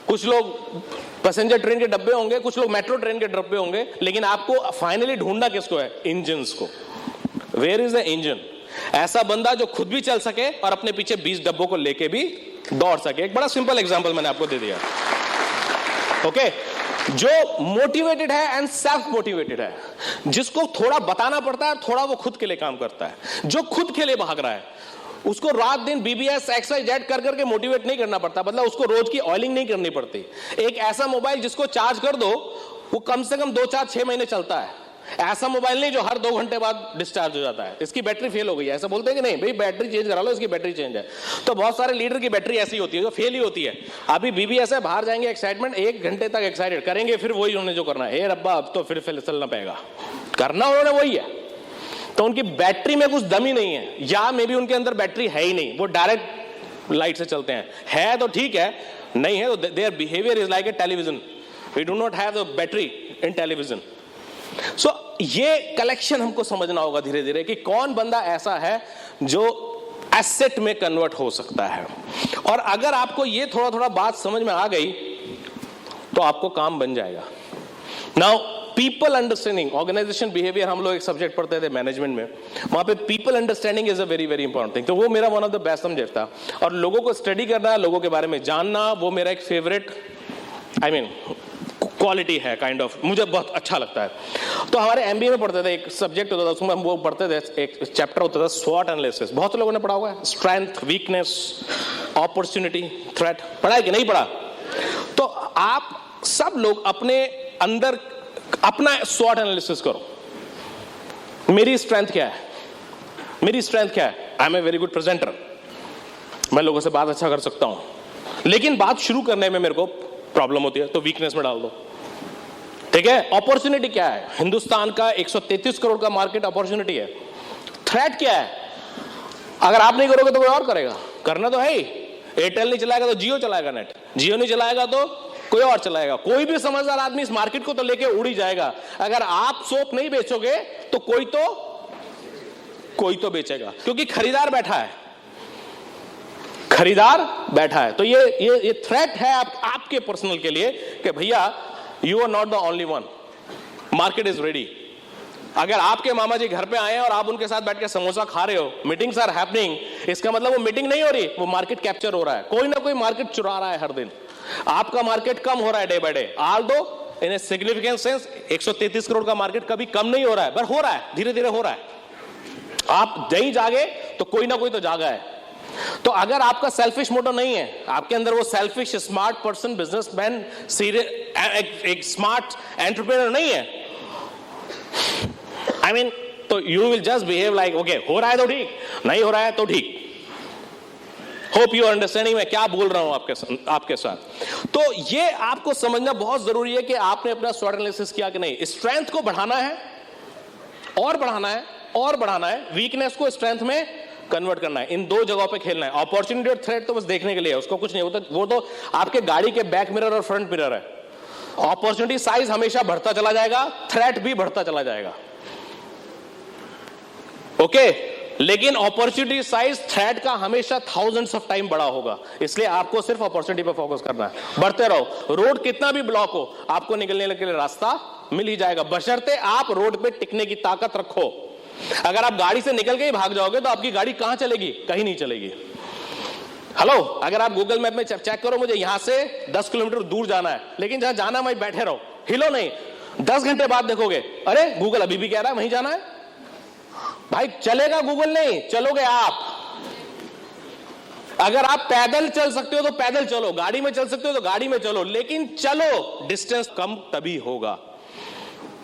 कुछ लोग पैसेंजर ट्रेन के डब्बे होंगे, कुछ लोग मेट्रो ट्रेन के डब्बे होंगे, लेकिन आपको फाइनली ढूंढना किसको है? इंजन्स को। Where is the engine? ऐसा बंदा जो खुद भी चल सके और अपने पीछे 20 डब्बों को लेके भी दौड़ सके। एक बड़ा सिंपल एग्जांपल मैंने आपको दे दिया। ओके, जो मोटिवेटेड है एंड सेल्फ मोटिवेटेड है, जिसको थोड़ा बताना पड़ता है, थोड़ा वो खुद के लिए काम करता है, जो खुद के लिए भाग रहा है, उसको रात दिन BBS XYZ कर करके मोटिवेट नहीं करना पड़ता, मतलब उसको रोज की ऑयलिंग नहीं करनी पड़ती। एक ऐसा मोबाइल जिसको चार्ज कर दो वो कम से कम 2, 4, 6 महीने चलता है। ऐसा मोबाइल नहीं जो हर 2 घंटे बाद डिस्चार्ज हो जाता है, इसकी बैटरी फेल हो गई है, ऐसा बोलते हैं कि नहीं भाई बैटरी चेंज करा लो, इसकी बैटरी चेंज है। तो बहुत सारे लीडर की बैटरी ऐसी होती है जो फेल ही होती है। अभी BBS है, बाहर जाएंगे एक्साइटमेंट, 1 घंटे तक एक्साइटेड करेंगे, फिर वही उन्होंने जो करना है, रब्बा अब तो फिर चलना पड़ेगा, करना उन्होंने वही है। तो उनकी बैटरी में कुछ दम ही नहीं है, या मे बी उनके अंदर बैटरी है ही नहीं, वो डायरेक्ट लाइट से चलते हैं। है तो ठीक है, नहीं है तो their behaviour is like a television, we do not have the battery in television. So ये कलेक्शन हमको समझना होगा धीरे धीरे कि कौन बंदा ऐसा है जो एसेट में कन्वर्ट हो सकता है। और अगर आपको ये थोड़ा थोड़ा बात समझ में आ गई तो आपको काम बन जाएगा। Now people understanding, organisation behaviour, हम लोग एक सब्जेक्ट पढ़ते थे मैनेजमेंट में, वहां पे people understanding is a very very important thing. तो वो मेरा one of the best subject था, और लोगों को स्टडी करना, लोगों के बारे में जानना, वो मेरा एक फेवरेट क्वालिटी है, काइंड ऑफ, मुझे बहुत अच्छा लगता है। तो हमारे MBA में पढ़ते थे, एक सब्जेक्ट होता था, उसमें हम वो पढ़ते थे, एक चैप्टर होता था स्वॉट एनालिसिस। बहुत लोगों ने पढ़ा हुआ है, स्ट्रेंथ, वीकनेस, अपॉर्चुनिटी, थ्रेट, पढ़ा है कि नहीं पढ़ा? तो आप सब लोग अपने अंदर अपना स्वॉट एनालिसिस करो। मेरी स्ट्रेंथ क्या है? मेरी स्ट्रेंथ क्या है? I am a very good presenter, मैं लोगों से बात अच्छा कर सकता हूं, लेकिन बात शुरू करने में मेरे को प्रॉब्लम होती है, तो वीकनेस में डाल दो। ठीक है? अपॉर्चुनिटी क्या है? हिंदुस्तान का 133 करोड़ का मार्केट अपॉर्चुनिटी है। थ्रेट क्या है? अगर आप नहीं करोगे तो कोई और करेगा, करना तो है ही। एयरटेल नहीं चलाएगा तो जियो चलाएगा, नेट जियो नहीं चलाएगा तो कोई और चलाएगा। कोई भी समझदार आदमी इस मार्केट को तो लेके उड़ ही जाएगा। अगर आप सोप नहीं बेचोगे तो कोई तो बेचेगा, क्योंकि खरीदार बैठा है, खरीदार बैठा है। तो ये थ्रेट है आपके पर्सनल के लिए कि भैया you are not the only one, market is ready. अगर आपके मामा जी घर पे आए हैं और आप उनके साथ बैठ के समोसा खा रहे हो, मीटिंग्स आर हैपनिंग, इसका मतलब वो मीटिंग नहीं हो रही, वो मार्केट कैप्चर हो रहा है। कोई ना कोई मार्केट चुरा रहा है हर दिन। आपका मार्केट कम हो रहा है day by day, Aldous in a significant sense 133 crore का मार्केट कभी कम नहीं हो रहा है, पर हो रहा है, धीरे धीरे हो रहा है। आप नहीं जागे तो कोई ना कोई तो जागा है। तो अगर आपका सेल्फिश मोटो नहीं है, आपके अंदर वो सेल्फिश स्मार्ट पर्सन, बिजनेसमैन, एक स्मार्ट एंटरप्रेन्योर नहीं है, आई मीन, तो you will just behave like okay, हो रहा है तो ठीक, नहीं हो रहा है तो ठीक। होप यू अंडरस्टैंडिंग मैं क्या बोल रहा हूं आपके साथ। तो ये आपको समझना बहुत जरूरी है कि आपने अपना स्वॉट एनालिसिस किया कि नहीं। स्ट्रेंथ को बढ़ाना है और बढ़ाना है और बढ़ाना है, वीकनेस को स्ट्रेंथ में कन्वर्ट करना है। इन दो जगहों पे खेलना है। अपॉर्चुनिटी और थ्रेट तो बस देखने के लिए है, उसको कुछ नहीं होता, वो तो आपके गाड़ी के बैक मिरर और फ्रंट मिरर है। अपॉर्चुनिटी साइज हमेशा बढ़ता चला जाएगा, थ्रेट भी बढ़ता चला जाएगा, ओके। लेकिन अपॉर्चुनिटी साइज थ्रेट का हमेशा थाउजेंड्स ऑफ टाइम बड़ा होगा, इसलिए आपको सिर्फ अपॉर्चुनिटी पे फोकस करना है। बढ़ते रहो, रोड कितना भी ब्लॉक हो आपको निकलने के लिए रास्ता मिल ही जाएगा, बशर्ते आप रोड पे टिकने की ताकत रखो। अगर आप गाड़ी से निकल के ही भाग जाओगे तो आपकी गाड़ी कहां चलेगी? कहीं नहीं चलेगी। हेलो, अगर आप गूगल मैप में चेक करो, मुझे यहां से 10 किलोमीटर दूर जाना है, लेकिन जहां जाना वहीं बैठे रहो, हिलो नहीं। 10 घंटे बाद देखोगे, अरे गूगल अभी भी कह रहा है वहीं जाना है। भाई चलेगा गूगल नहीं, चलोगे आप। अगर आप पैदल चल सकते हो तो पैदल चलो, गाड़ी में चल सकते हो तो गाड़ी में चलो, लेकिन चलो, डिस्टेंस कम तभी होगा।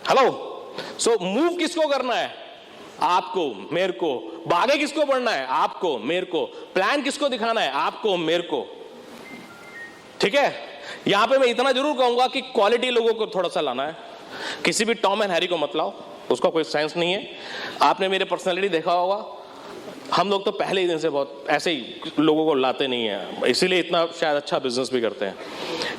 हेलो, सो मूव किसको करना है? आपको, मेरे को। आगे किसको बढ़ना है? आपको, मेरे को। प्लान किसको दिखाना है? आपको, मेरे को। ठीक है, यहां पे मैं इतना जरूर कहूंगा कि क्वालिटी लोगों को थोड़ा सा लाना है। किसी भी टॉम एंड हैरी को मत लाओ, उसका कोई सेंस नहीं है। आपने मेरे पर्सनालिटी देखा होगा, हम लोग तो पहले ही दिन से बहुत ऐसे ही लोगों को लाते नहीं है, इसीलिए इतना शायद अच्छा बिजनेस भी करते हैं।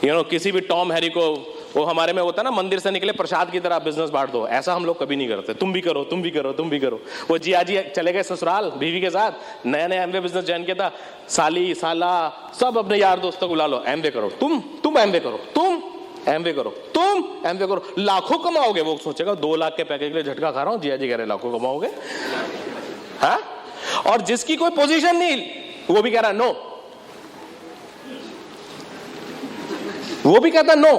यू नो, किसी भी टॉम हैरी को, वो हमारे में होता है ना, मंदिर से निकले प्रसाद की तरह बिजनेस बांट दो, ऐसा हम लोग कभी नहीं करते। तुम भी करो, तुम भी करो, तुम भी करो। वो जिया जी चले गए ससुराल बीवी के साथ, नया नया एमवे बिजनेस ज्वाइन किया था, साली साला सब अपने यार दोस्तों को ला लो, एमवे करो, तुम एमवे करो, तुम एमवे करो, तुम एमवे करो, लाखों कमाओगे। वो सोचेगा 2 लाख के पैकेज के लिए झटका खा रहा हूं, जिया जी कह रहे लाखों कमाओगे। हाँ, और जिसकी कोई पोजीशन नहीं वो भी कह रहा नो, वो भी कहता नो।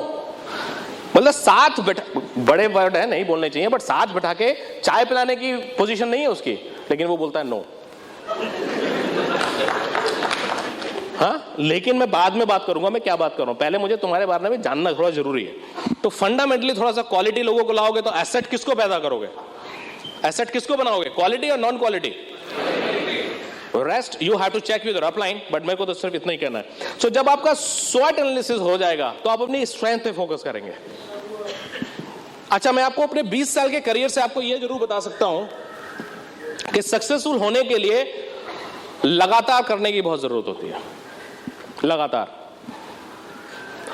मतलब साथ बैठा, बड़े वर्ड है नहीं बोलने चाहिए, बट साथ बैठा के चाय पिलाने की पोजीशन नहीं है उसकी, लेकिन वो बोलता है नो। हाँ, लेकिन मैं बाद में बात करूंगा मैं क्या बात कर रहा हूं, पहले मुझे तुम्हारे बारे में जानना थोड़ा जरूरी है। तो फंडामेंटली थोड़ा सा क्वालिटी लोगों को लाओगे तो एसेट किसको पैदा करोगे? एसेट किसको बनाओगे? क्वालिटी और non quality? Rest you have to check with your upline, but मेरे को तो सिर्फ इतना ही कहना है। सो जब आपका स्वॉट एनालिसिस हो जाएगा तो आप अपनी स्ट्रेंथ पे फोकस करेंगे। अच्छा, मैं आपको अपने 20 साल के करियर से आपको यह जरूर बता सकता हूं कि सक्सेसफुल होने के लिए लगातार करने की बहुत जरूरत होती है, लगातार,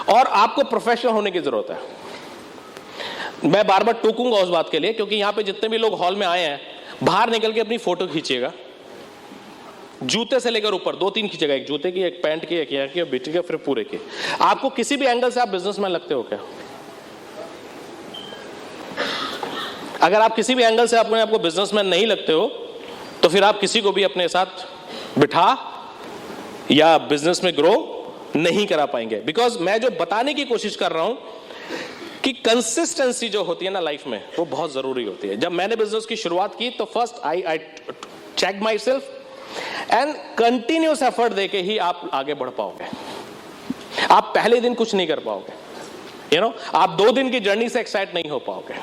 और आपको प्रोफेशनल होने की जरूरत है। मैं बार बार टोकूंगा उस बात के लिए, क्योंकि यहां पे जितने भी लोग हॉल में आए हैं, बाहर निकल के अपनी फोटो खींचिएगा, जूते से लेकर ऊपर 2-3 खींचेगा, एक जूते की, एक पैंट की, एक यहाँ की, बेटी की, फिर पूरे की। आपको किसी भी एंगल से आप बिजनेसमैन लगते हो क्या? अगर आप किसी भी एंगल से अपने आपको बिजनेसमैन नहीं लगते हो तो फिर आप किसी को भी अपने साथ बिठा या बिजनेस में ग्रो नहीं करा पाएंगे। बिकॉज मैं जो बताने की कोशिश कर रहा हूं कि कंसिस्टेंसी जो होती है ना लाइफ में, वो बहुत जरूरी होती है। जब मैंने बिजनेस की शुरुआत की तो first I check myself, and continuous effort देके ही आप आगे बढ़ पाओगे। आप पहले दिन कुछ नहीं कर पाओगे, यू नो, आप 2 दिन की जर्नी से एक्साइट नहीं हो पाओगे।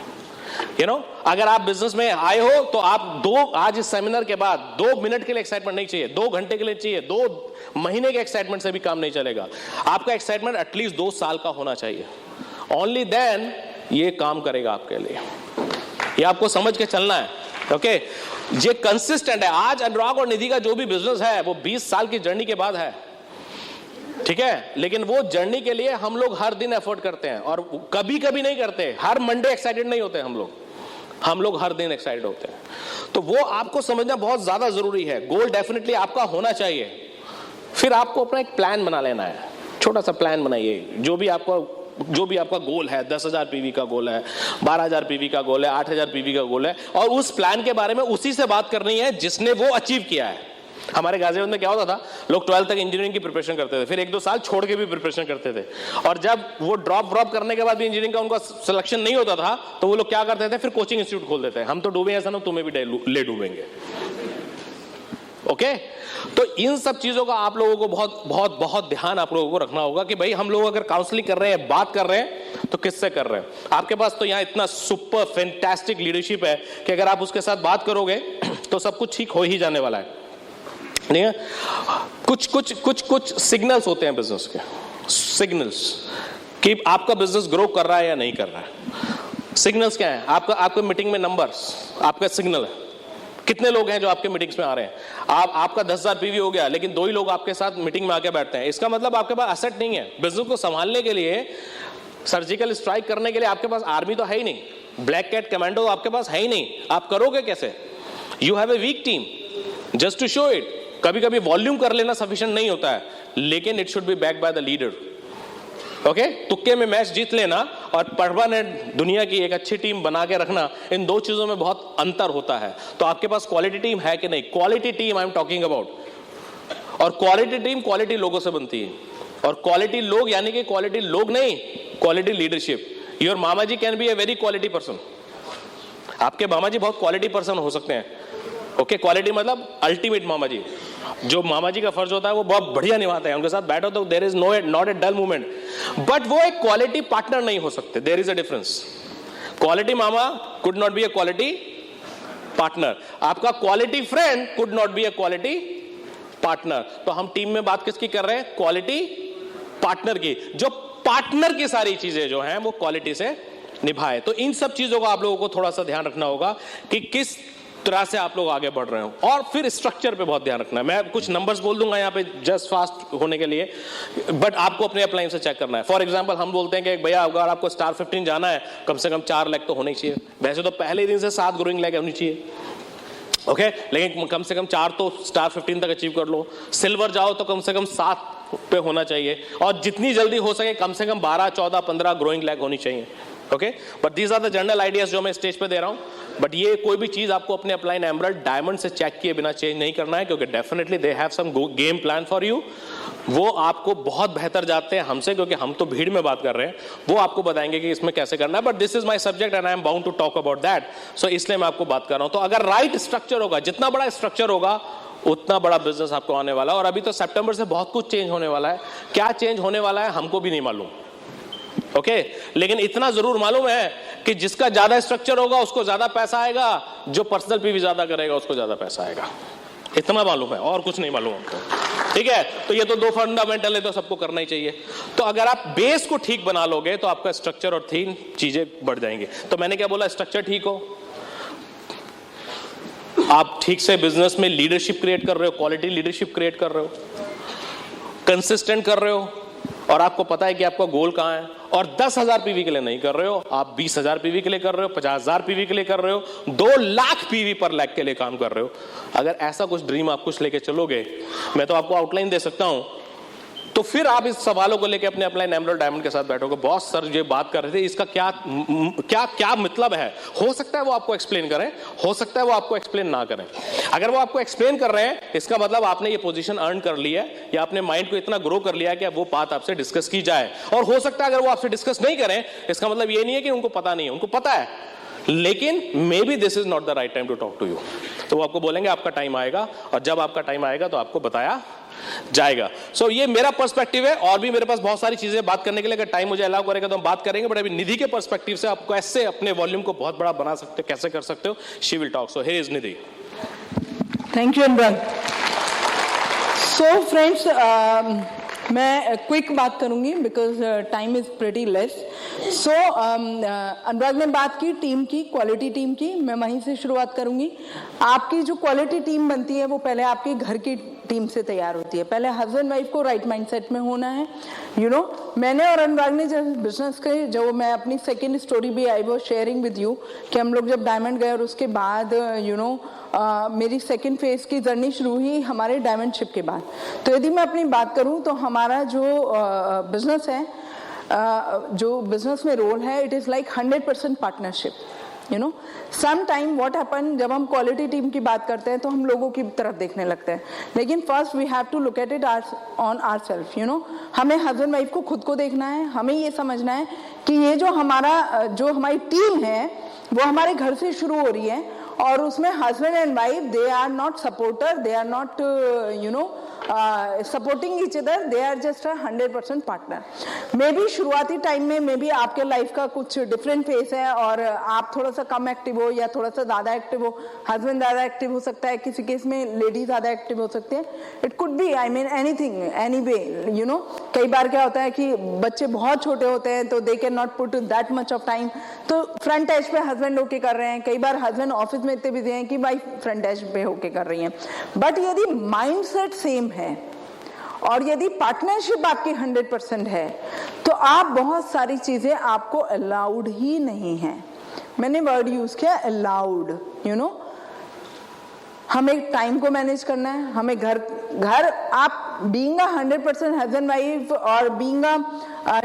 यू नो, अगर आप बिजनेस में आए हो तो आप आज इस सेमिनार के बाद 2 मिनट के लिए एक्साइटमेंट नहीं चाहिए, 2 घंटे के लिए चाहिए, 2 महीने के एक्साइटमेंट से भी काम नहीं चलेगा। आपका एक्साइटमेंट एटलीस्ट 2 साल का होना चाहिए। ओनली देन ये काम करेगा आपके लिए। ये आपको समझ के चलना है, ओके? ये कंसिस्टेंट है। आज अनुराग और निधि का जो भी बिजनेस है वो 20 साल की जर्नी के बाद है, ठीक है? लेकिन वो जर्नी के लिए हम लोग हर दिन एफर्ट करते हैं, और कभी कभी नहीं करते, हर मंडे एक्साइटेड नहीं होते हम लोग हर दिन एक्साइटेड होते हैं। तो वो आपको समझना बहुत ज्यादा जरूरी है। गोल डेफिनेटली आपका होना चाहिए, फिर आपको अपना एक प्लान बना लेना है, छोटा सा प्लान बनाइए। जो भी आपका गोल है, 10,000 पीवी का गोल है, 12,000 पीवी का गोल है, 8,000 पीवी का गोल है, और उस प्लान के बारे में उसी से बात करनी है जिसने वो अचीव किया है। हमारे गाजियाबाद में क्या होता था, लोग 12th तक इंजीनियरिंग की प्रिपरेशन करते थे, फिर 1-2 साल छोड़ के भी प्रिपरेशन करते थे, और जब वो ड्रॉप करने के बाद भी इंजीनियरिंग का उनका सिलेक्शन नहीं होता था तो वो लोग क्या करते थे, फिर कोचिंग इंस्टीट्यूट खोल देते हैं। हम तो डूबे हैं सनम, तुम्हें भी ले डूबेंगे, ओके तो इन सब चीजों का आप लोगों को बहुत बहुत बहुत ध्यान आप लोगों को रखना होगा कि भाई हम लोग अगर काउंसलिंग कर रहे हैं, बात कर रहे हैं, तो किससे कर रहे हैं। आपके पास तो यहाँ इतना सुपर फैंटास्टिक लीडरशिप है कि अगर आप उसके साथ बात करोगे तो सब कुछ ठीक हो ही जाने वाला है। नहीं है, कुछ सिग्नल्स होते हैं बिजनेस के, सिग्नल्स कि आपका बिजनेस ग्रो कर रहा है या नहीं कर रहा है। सिग्नल्स क्या है? आपका मीटिंग में नंबर्स आपका सिग्नल है। कितने लोग हैं जो आपके मीटिंग्स में आ रहे हैं? आपका 10,000 पीवी हो गया लेकिन 2 ही लोग आपके साथ मीटिंग में आके बैठते हैं, इसका मतलब आपके पास एसेट नहीं है। बिजनेस को संभालने के लिए, सर्जिकल स्ट्राइक करने के लिए आपके पास आर्मी तो है ही नहीं, ब्लैक कैट कमांडो आपके पास है ही नहीं। आप करोगे कैसे? You have a weak team just to show it. कभी कभी वॉल्यूम कर लेना सफिशिएंट नहीं होता है, लेकिन it should be back by the leader. Okay, तुक्के में मैच जीत लेना और परमानेंट दुनिया की एक अच्छी टीम बना के रखना, इन 2 चीजों में बहुत अंतर होता है। तो आपके पास क्वालिटी टीम है कि नहीं? Quality team I am talking about. और क्वालिटी टीम क्वालिटी लोगों से बनती है, और क्वालिटी लोग यानी कि क्वालिटी लोग नहीं, क्वालिटी लीडरशिप। योर मामा जी can be a very quality person. आपके मामा जी बहुत क्वालिटी पर्सन हो सकते हैं। ओके, क्वालिटी मतलब अल्टीमेट मामा जी, जो मामा जी का फर्ज होता है वो बहुत बढ़िया निभाते हैं। उनके साथ बैठो तो there is not a dull movement, but वो एक क्वालिटी पार्टनर नहीं हो सकते। There is a difference. Quality मामा could not be a quality partner. आपका quality friend could not be a quality partner. तो हम टीम में बात किसकी कर रहे हैं? क्वालिटी पार्टनर की, जो पार्टनर की सारी चीजें जो हैं वो क्वालिटी से निभाए। तो इन सब चीजों का आप लोगों को थोड़ा सा ध्यान रखना होगा कि किस तरह से आप लोग आगे बढ़ रहे हो। और फिर स्ट्रक्चर पे बहुत ध्यान रखना है। मैं कुछ नंबर्स बोल दूंगा यहाँ पे जस्ट फास्ट होने के लिए, बट आपको अपने अपलाइन से चेक करना है। फॉर एग्जांपल हम बोलते हैं कि भैया अगर आपको स्टार 15 जाना है, कम से कम 4 लाख तो होने चाहिए। वैसे तो पहले दिन से 7 ग्रोइंग लाख होनी चाहिए, ओके, लेकिन कम से कम 4 तो स्टार 15 तक अचीव कर लो। सिल्वर जाओ तो कम से कम 7 पे होना चाहिए, और जितनी जल्दी हो सके कम से कम 12, 14, 15 ग्रोइंग लाख होनी चाहिए। Okay, but these are the general ideas जो मैं स्टेज पे दे रहा हूं। बट ये कोई भी चीज आपको अपने अपलाइन एमराल्ड डायमंड से चेक किए बिना चेंज नहीं करना है, क्योंकि definitely they have some game plan for you. वो आपको बहुत बेहतर जानते हैं हमसे, क्योंकि हम तो भीड़ में बात कर रहे हैं। वो आपको बताएंगे कि इसमें कैसे करना है, but this is my subject and I am bound to talk about that. So इसलिए मैं आपको बात कर रहा हूं। तो अगर राइट स्ट्रक्चर होगा, जितना बड़ा स्ट्रक्चर होगा उतना बड़ा बिजनेस आपको आने वाला है। और अभी तो सितंबर से बहुत कुछ चेंज होने वाला है। क्या चेंज होने वाला है हमको भी नहीं मालूम, ओके, लेकिन इतना जरूर मालूम है कि जिसका ज्यादा स्ट्रक्चर होगा उसको ज्यादा पैसा आएगा, जो पर्सनल पीवी ज्यादा करेगा उसको ज्यादा पैसा आएगा। इतना मालूम है, और कुछ नहीं मालूम हमको। ठीक है, तो ये तो 2 फंडामेंटल है, तो सबको करना ही चाहिए। तो अगर आप बेस को ठीक बना लोगे तो आपका स्ट्रक्चर और 3 चीजें बढ़ जाएंगी। तो मैंने क्या बोला? स्ट्रक्चर ठीक हो, आप ठीक से बिजनेस में लीडरशिप क्रिएट कर रहे हो, क्वालिटी लीडरशिप क्रिएट कर रहे हो, कंसिस्टेंट कर रहे हो, और आपको पता है कि आपका गोल कहां है। और 10,000 पीवी के लिए नहीं कर रहे हो, आप 20,000 पीवी के लिए कर रहे हो, 50,000 पीवी के लिए कर रहे हो, 2 लाख पीवी पर लाख के लिए काम कर रहे हो। अगर ऐसा कुछ ड्रीम आप कुछ लेके चलोगे, मैं तो आपको आउटलाइन दे सकता हूं, तो फिर आप इस सवालों को लेके अपने अपलाइन एमराल्ड डायमंड के साथ बैठोगे। बॉस सर ये बात कर रहे थे, इसका क्या क्या क्या मतलब है? हो सकता है वो आपको एक्सप्लेन करें, हो सकता है वो आपको एक्सप्लेन ना करें। अगर वो आपको एक्सप्लेन कर रहे हैं, इसका मतलब आपने ये पोजीशन अर्न कर ली है, या अपने माइंड को इतना ग्रो कर लिया कि वो बात आपसे डिस्कस की जाए। और हो सकता है अगर वो आपसे डिस्कस नहीं करें, इसका मतलब ये नहीं है कि उनको पता नहीं है, उनको पता है, लेकिन maybe this is not the right time to talk to you. तो वो आपको बोलेंगे आपका टाइम आएगा, और जब आपका टाइम आएगा तो आपको बताया जाएगा। सो ये मेरा पर्सपेक्टिव है, और भी मेरे पास बहुत सारी चीजें बात करने के लिए, अगर टाइम मुझे अलाउ करेगा तो हम बात करेंगे। बट अभी निधि के पर्सपेक्टिव से आप कैसे अपने वॉल्यूम को बहुत बड़ा बना सकते हो, कैसे कर सकते हो, she will talk. So here is Nidhi. Thank you Anurag. So friends, मैं क्विक बात करूंगी because time is pretty less. So Anurag ने बात की टीम की, क्वालिटी टीम की। मैं वहीं से शुरुआत करूंगी। आपकी जो क्वालिटी टीम बनती है वो पहले आपके घर की टीम से तैयार होती है। पहले हस्बैंड वाइफ को राइट माइंडसेट में होना है। यू नो, मैंने और अनुराग ने जब बिजनेस के, जो मैं अपनी सेकेंड स्टोरी भी आई वो शेयरिंग विद यू, कि हम लोग जब डायमंड गए और उसके बाद यू नो मेरी सेकेंड फेज की जर्नी शुरू हुई हमारे डायमंडशिप के बाद। तो यदि मैं अपनी बात करूं तो हमारा जो बिजनेस है, जो बिजनेस में रोल है, it is like 100% partnership. You know, some time what happen, जब हम क्वालिटी टीम की बात करते हैं तो हम लोगों की तरफ देखने लगते हैं, लेकिन first we have to look at it on ourself. You know, हमें हस्बैंड वाइफ को खुद को देखना है। हमें ये समझना है कि ये जो हमारी टीम है वो हमारे घर से शुरू हो रही है, और उसमें husband and wife they are not supporter, they are not supporting each other, they are just 100% partner. Maybe शुरुआती टाइम में मे बी आपके लाइफ का कुछ डिफरेंट फेस है और आप थोड़ा सा कम एक्टिव हो या थोड़ा सा ज्यादा एक्टिव हो, हस्बैंड ज्यादा एक्टिव हो सकता है, किसी केस में लेडी ज्यादा एक्टिव हो सकती है, it could be I mean anything anyway, you know. कई बार क्या होता है कि बच्चे बहुत छोटे होते हैं तो they can not put that much of time, तो फ्रंट एज पे हस्बैंड होके कर रहे हैं, कई बार हस्बैंड ऑफिस में इतने बिजी हैं कि वाइफ फ्रंट एज पे होके कर रही है। बट यदि माइंडसेट सेम है और यदि पार्टनरशिप आपकी 100% है तो आप बहुत सारी चीजें आपको अलाउड ही नहीं है। मैंने वर्ड यूज किया अलाउड, यू नो। हमें टाइम को मैनेज करना है, हमें घर आप बीइंग 100% हस्बैंड वाइफ और बीइंग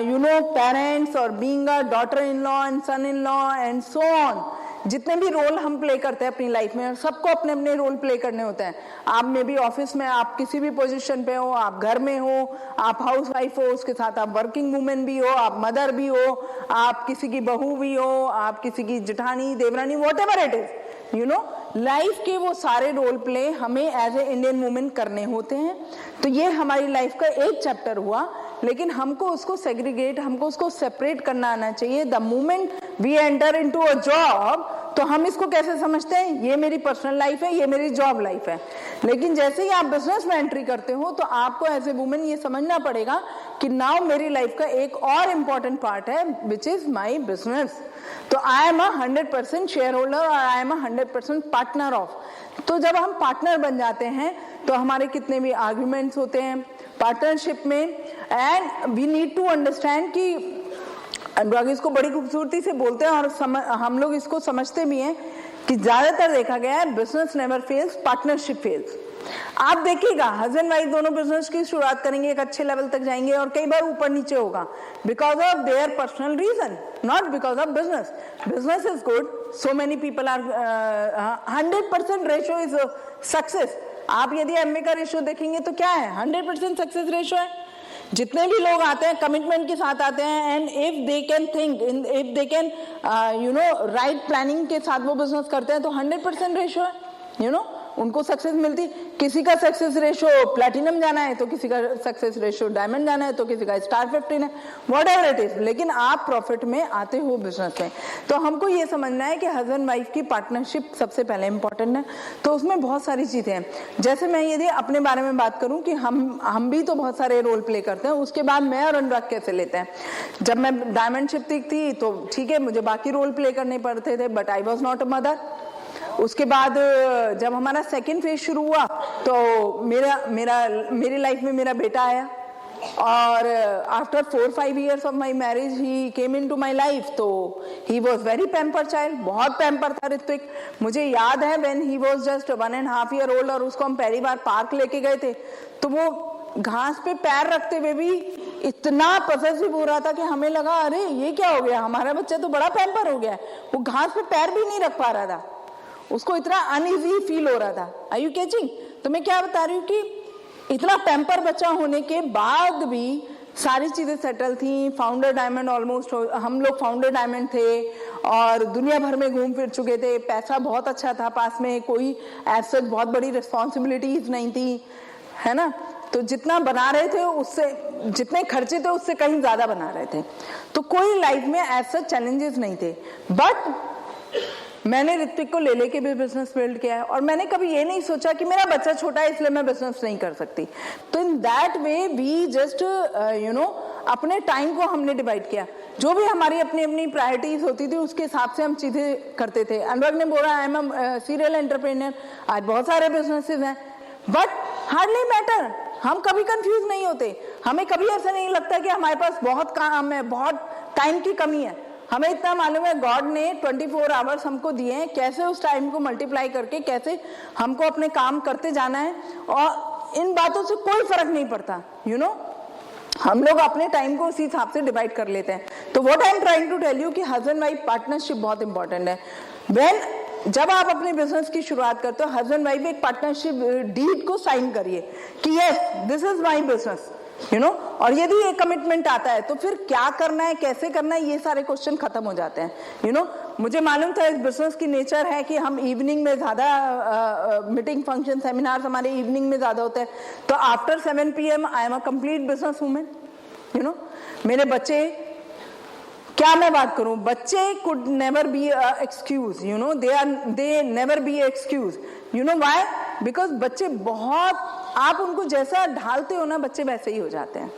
यू नो पेरेंट्स और being daughter in law and son in law and so on, जितने भी रोल हम प्ले करते हैं अपनी लाइफ में, और सबको अपने अपने रोल प्ले करने होते हैं। आप में भी ऑफिस में आप किसी भी पोजीशन पे हो, आप घर में हो, आप हाउस वाइफ हो, उसके साथ आप वर्किंग वुमेन भी हो, आप मदर भी हो, आप किसी की बहू भी हो, आप किसी की जेठानी देवरानी, whatever it is, you know. Life के वो सारे रोल प्ले हमें एज ए इंडियन वुमेन करने होते हैं। तो ये हमारी लाइफ का एक चैप्टर हुआ, लेकिन हमको उसको सेग्रीगेट, हमको उसको सेपरेट करना आना चाहिए। The moment we enter into a job तो हम इसको कैसे समझते हैं, ये मेरी पर्सनल लाइफ है, ये मेरी जॉब लाइफ है। लेकिन जैसे ही आप बिजनेस में एंट्री करते हो तो आपको एज ए वुमेन ये समझना पड़ेगा कि नाउ मेरी लाइफ का एक और इम्पॉर्टेंट पार्ट है विच इज माई बिजनेस। तो आई एम 100% शेयर होल्डर और आई एम 100% पार्टनर ऑफ। तो जब हम पार्टनर बन जाते हैं तो हमारे कितने भी आर्ग्यूमेंट्स होते हैं पार्टनरशिप में, and we need to understand कि अनुराग इसको बड़ी खूबसूरती से बोलते हैं और हम लोग इसको समझते भी हैं कि ज्यादातर देखा गया है business never fails, partnership fails. आप देखिएगा हस्बैंड वाइफ दोनों बिजनेस की शुरुआत करेंगे, एक अच्छे लेवल तक जाएंगे और कई बार ऊपर नीचे होगा because of their personal reason, not because of business. Business is good, so many people are 100% ratio is success. आप यदि एमए का रेशियो देखेंगे तो क्या है, 100% सक्सेस रेशियो है। जितने भी लोग आते हैं कमिटमेंट के साथ आते हैं, and if they can think, if they can you know right planning के साथ वो बिजनेस करते हैं तो 100% रेशियो है, यू नो, उनको सक्सेस मिलती। किसी का सक्सेस रेशियो प्लैटिनम जाना है तो किसी का सक्सेस रेशियो डायमंड जाना है तो किसी का स्टार 15 है, वॉट एवर इट इज, लेकिन आप प्रॉफिट में आते हो बिजनेस में। तो हमको ये समझना है कि हस्बैंड वाइफ की पार्टनरशिप सबसे पहले इंपॉर्टेंट है। तो उसमें बहुत सारी चीजें हैं, जैसे मैं यदि अपने बारे में बात करूं कि हम भी तो बहुत सारे रोल प्ले करते हैं। उसके बाद मैं और अनुराग कैसे लेते हैं, जब मैं डायमंडशिप थी तो ठीक है मुझे बाकी रोल प्ले करने पड़ते थे, but I was not a mother. उसके बाद जब हमारा सेकेंड फेज शुरू हुआ तो मेरी लाइफ में मेरा बेटा आया, और after 4-5 years of my marriage he came into my life. तो he was very pamper child, बहुत पैम्पर था ऋत्विक। मुझे याद है when he was just 1.5 year old और उसको हम पहली बार पार्क लेके गए थे तो वो घास पे पैर रखते हुए भी इतना पॉसेसिव हो रहा था कि हमें लगा अरे ये क्या हो गया, हमारा बच्चा तो बड़ा पैम्पर हो गया। वो घास पे पैर भी नहीं रख पा रहा था, उसको इतना अनइजी फील हो रहा था। Are you catching? तो मैं क्या बता रही हूँ कि इतना पैम्पर बच्चा होने के बाद भी सारी चीजें सेटल थी। फाउंडर डायमंड ऑलमोस्ट, हम लोग फाउंडर डायमंड थे और दुनिया भर में घूम फिर चुके थे। पैसा बहुत अच्छा था पास में, कोई ऐसे बहुत बड़ी रिस्पॉन्सिबिलिटीज नहीं थी, है ना। तो जितना बना रहे थे उससे, जितने खर्चे थे उससे कहीं ज्यादा बना रहे थे। तो कोई लाइफ में ऐसे चैलेंजेस नहीं थे। बट मैंने ऋत्विक को ले लेके भी बिजनेस बिल्ड किया है और मैंने कभी ये नहीं सोचा कि मेरा बच्चा छोटा है इसलिए मैं बिजनेस नहीं कर सकती। तो in that way we just you know अपने टाइम को हमने डिवाइड किया। जो भी हमारी अपनी अपनी प्रायोरिटीज होती थी उसके हिसाब से हम चीजें करते थे। अनुराग ने बोला आई एम सीरियल एंटरप्रेन्योर, आज बहुत सारे बिजनेसेस हैं, बट हार्डली मैटर, हम कभी कंफ्यूज नहीं होते। हमें कभी ऐसा नहीं लगता कि हमारे पास बहुत काम है, बहुत टाइम की कमी है। हमें इतना मालूम है गॉड ने 24 आवर्स हमको दिए हैं, कैसे उस टाइम को मल्टीप्लाई करके कैसे हमको अपने काम करते जाना है, और इन बातों से कोई फर्क नहीं पड़ता। यू नो हम लोग अपने टाइम को उसी हिसाब से डिवाइड कर लेते हैं। तो what I am trying to tell you कि हस्बैंड वाइफ पार्टनरशिप बहुत इंपॉर्टेंट है। जब आप अपने बिजनेस की शुरुआत करते हो, हस्बैंड वाइफ एक पार्टनरशिप डीड को साइन करिए कि yes this is my business, you know. और यदि ये कमिटमेंट आता है तो फिर क्या करना है, कैसे करना है, ये सारे क्वेश्चन खत्म हो जाते हैं, यू नो। मुझे मालूम था इस बिजनेस की नेचर है कि हम इवनिंग में ज़्यादा मीटिंग फंक्शन सेमिनार्स हमारे इवनिंग में ज़्यादा होते हैं, तो after 7 PM I am a complete business women, you know. मेरे बच्चे, क्या मैं बात करूं, बच्चे could never be excuse, you know, they never be excuse, you know why? Because बच्चे बहुत, आप उनको जैसा ढालते हो ना बच्चे वैसे ही हो जाते हैं।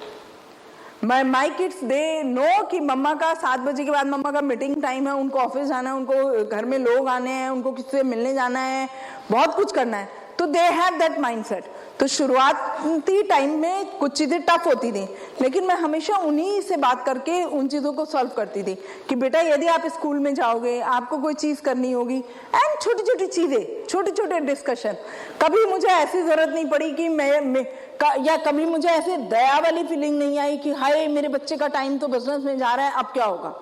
माई किड्स दे नो कि मम्मा का 7 बजे के बाद मम्मा का मीटिंग टाइम है, उनको ऑफिस जाना है, उनको घर में लोग आने हैं, उनको किसी से मिलने जाना है, बहुत कुछ करना है, तो दे हैव दैट माइंडसेट। तो शुरुआती टाइम में कुछ चीज़ें टफ होती थी, लेकिन मैं हमेशा उन्हीं से बात करके उन चीज़ों को सॉल्व करती थी कि बेटा यदि आप स्कूल में जाओगे, आपको कोई चीज़ करनी होगी, एंड छोटी छोटी चीज़ें, छोटे छोटे डिस्कशन। कभी मुझे ऐसी ज़रूरत नहीं पड़ी कि या कभी मुझे ऐसे दया वाली फीलिंग नहीं आई कि हाय मेरे बच्चे का टाइम तो बिजनेस में जा रहा है, अब क्या होगा,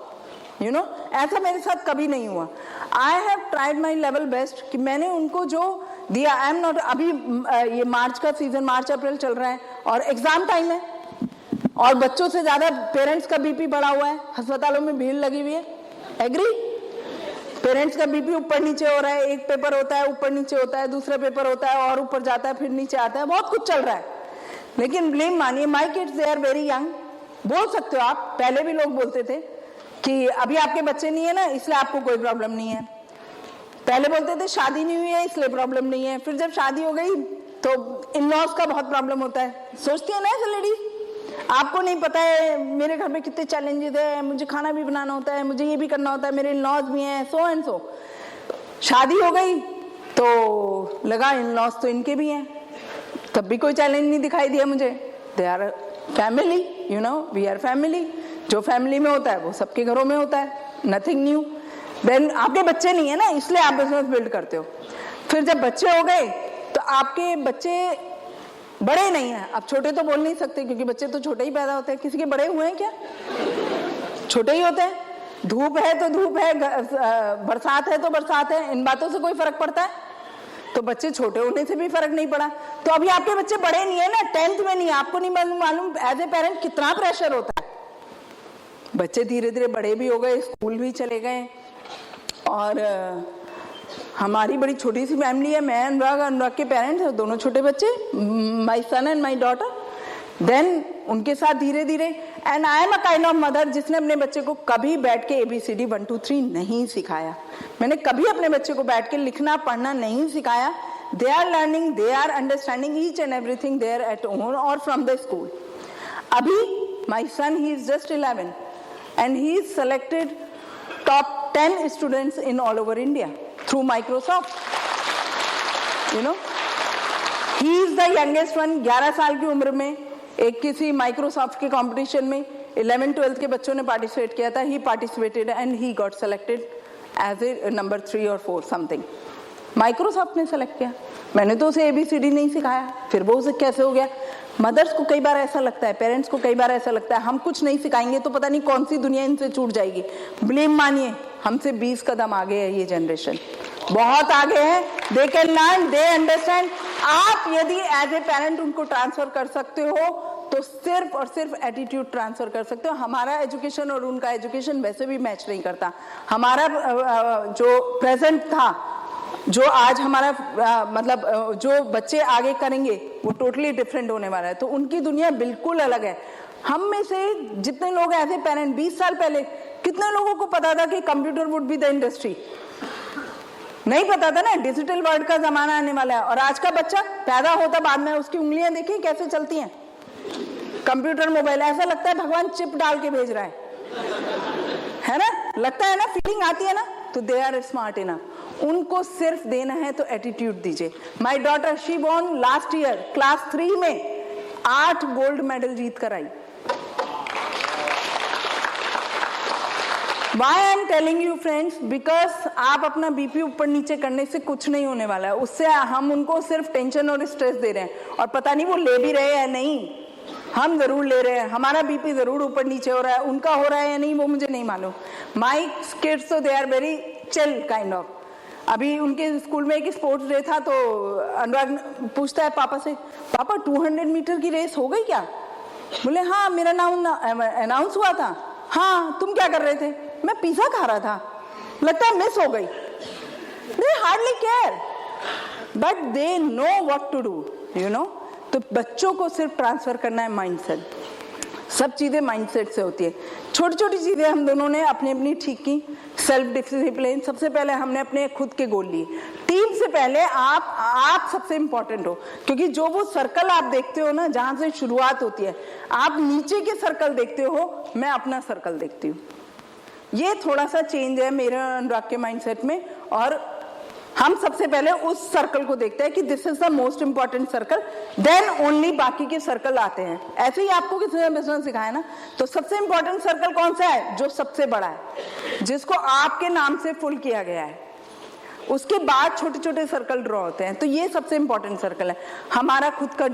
यू नो, ऐसा मेरे साथ कभी नहीं हुआ। I have tried my level best कि मैंने उनको जो दिया, आई एम नॉट, अभी ये मार्च का सीजन, मार्च अप्रैल चल रहा है और एग्जाम टाइम है और बच्चों से ज्यादा पेरेंट्स का बीपी बढ़ा हुआ है, अस्पतालों में भीड़ लगी हुई है, एग्री? पेरेंट्स का बीपी ऊपर नीचे हो रहा है, एक पेपर होता है ऊपर नीचे होता है, दूसरा पेपर होता है और ऊपर जाता है फिर नीचे आता है, बहुत कुछ चल रहा है। लेकिन ब्लेम मानिए, my kids they are very young. बोल सकते हो आप, पहले भी लोग बोलते थे कि अभी आपके बच्चे नहीं है ना इसलिए आपको कोई प्रॉब्लम नहीं है, पहले बोलते थे शादी नहीं हुई है इसलिए प्रॉब्लम नहीं है, फिर जब शादी हो गई तो इन लॉज का बहुत प्रॉब्लम होता है। सोचती है ना ऐसे लेडी, आपको नहीं पता है मेरे घर में कितने चैलेंजेस है, मुझे खाना भी बनाना होता है, मुझे ये भी करना होता है, मेरे इन लॉज भी हैं, सो एंड सो। शादी हो गई तो लगा इन लॉज तो इनके भी हैं, तब भी कोई चैलेंज नहीं दिखाई दिया मुझे। They are family, you know, we are family. जो फैमिली में होता है वो सबके घरों में होता है, नथिंग न्यू। देन आपके बच्चे नहीं है ना इसलिए आप बिजनेस बिल्ड करते हो। फिर जब बच्चे हो गए तो आपके बच्चे बड़े नहीं हैं, अब छोटे तो बोल नहीं सकते क्योंकि बच्चे तो छोटे ही पैदा होते हैं। किसी के बड़े हुए हैं क्या? छोटे ही होते हैं। धूप है तो धूप है, बरसात है तो बरसात है, इन बातों से कोई फर्क पड़ता है? तो बच्चे छोटे होने से भी फर्क नहीं पड़ा। तो अभी आपके बच्चे बड़े नहीं है ना, 10th में नहीं है, आपको नहीं मालूम एज ए पेरेंट कितना प्रेशर होता है। बच्चे धीरे धीरे बड़े भी हो गए, स्कूल भी चले गए और हमारी बड़ी छोटी सी फैमिली है। मैं अनुराग के पेरेंट्स हैं, दोनों छोटे बच्चे, my son and my daughter. Then उनके साथ धीरे धीरे, and I am a kind of mother जिसने अपने बच्चे को कभी बैठ के ABCD 1 2 3 नहीं सिखाया। मैंने कभी अपने बच्चे को बैठ के लिखना पढ़ना नहीं सिखाया। They are learning, they are understanding each and everything there at home और फ्रॉम द स्कूल। अभी my son, he is just 11 and he is selected top 10 students in all over India through Microsoft, you know, he is the youngest one। 11 साल की उम्र में एक किसी Microsoft के competition में 11th-12th के बच्चों ने पार्टिसिपेट किया था, he participated and he got selected as a number 3 or 4 something। Microsoft ने सेलेक्ट किया, मैंने तो उसे ABCD नहीं सिखाया, फिर वो उसे कैसे हो गया? मदर्स को कई बार ऐसा लगता है, पेरेंट्स को कई बार ऐसा लगता है हम कुछ नहीं सिखाएंगे तो पता नहीं कौन सी दुनिया इनसे छूट जाएगी। ब्लेम मानिए, हमसे 20 कदम आगे है ये जनरेशन, बहुत आगे है। They can learn, they understand. आप यदि एज ए पेरेंट उनको ट्रांसफर कर सकते हो तो सिर्फ और सिर्फ एटीट्यूड ट्रांसफर कर सकते हो। हमारा एजुकेशन और उनका एजुकेशन वैसे भी मैच नहीं करता। हमारा जो प्रेजेंट था, जो आज हमारा मतलब जो बच्चे आगे करेंगे वो टोटली डिफरेंट होने वाला है। तो उनकी दुनिया बिल्कुल अलग है। हम में से जितने लोग ऐसे ए पेरेंट 20 साल पहले कितने लोगों को पता था कि computer would be the industry? नहीं पता था ना, डिजिटल वर्ल्ड का जमाना आने वाला है। और आज का बच्चा पैदा होता बाद में, उसकी उंगलियां देखिए कैसे चलती हैं, कंप्यूटर मोबाइल, ऐसा लगता है भगवान चिप डाल के भेज रहा है ना? लगता है ना, फीलिंग आती है ना? तो दे आर स्मार्ट इनफ। उनको सिर्फ देना है तो एटीट्यूड दीजिए। My daughter, she von last year class 3 में 8 गोल्ड मेडल जीत कर आई। Why I am telling you friends? Because आप अपना बीपी ऊपर नीचे करने से कुछ नहीं होने वाला है। उससे हम उनको सिर्फ टेंशन और स्ट्रेस दे रहे हैं, और पता नहीं वो ले भी रहे हैं नहीं, हम जरूर ले रहे हैं। हमारा बीपी जरूर ऊपर नीचे हो रहा है, उनका हो रहा है या नहीं वो मुझे नहीं मालूम। माई किड्स तो they are very chill kind of. अभी उनके स्कूल में एक स्पोर्ट्स डे था तो अनुराग पूछता है पापा से, पापा 200 मीटर की रेस हो गई क्या? बोले हाँ, मेरा नाम अनाउंस हुआ था। हाँ, तुम क्या कर रहे थे? मैं पिज्जा खा रहा था। लगता है मिस हो गई, they hardly care, but they know what to do, you know. तो बच्चों को सिर्फ ट्रांसफर करना है माइंडसेट, सब चीजें माइंडसेट से होती है। छोटी छोटी चीजें हम दोनों ने अपनी अपनी ठीक की। सेल्फ डिसिप्लिन, सबसे पहले हमने अपने खुद के गोल लिए। टीम से पहले आप सबसे इंपॉर्टेंट हो, क्योंकि जो वो सर्कल आप देखते हो ना, जहां से शुरुआत होती है, आप नीचे के सर्कल देखते हो, मैं अपना सर्कल देखती हूँ। ये थोड़ा सा चेंज है मेरे अनुराग के माइंडसेट में, और हम सबसे पहले उस सर्कल को देखते हैं कि this is the most important circle, then only बाकी के सर्कल आते हैं। ऐसे ही आपको किसी ने बिजनेस सिखाया ना, तो सबसे इंपॉर्टेंट सर्कल कौन सा है? जो सबसे बड़ा है, जिसको आपके नाम से फुल किया गया है। उसके बाद छोटे छोटे सर्कल ड्रॉ होते हैं। तो ये सबसे इंपॉर्टेंट सर्कल है। हमारा खुद का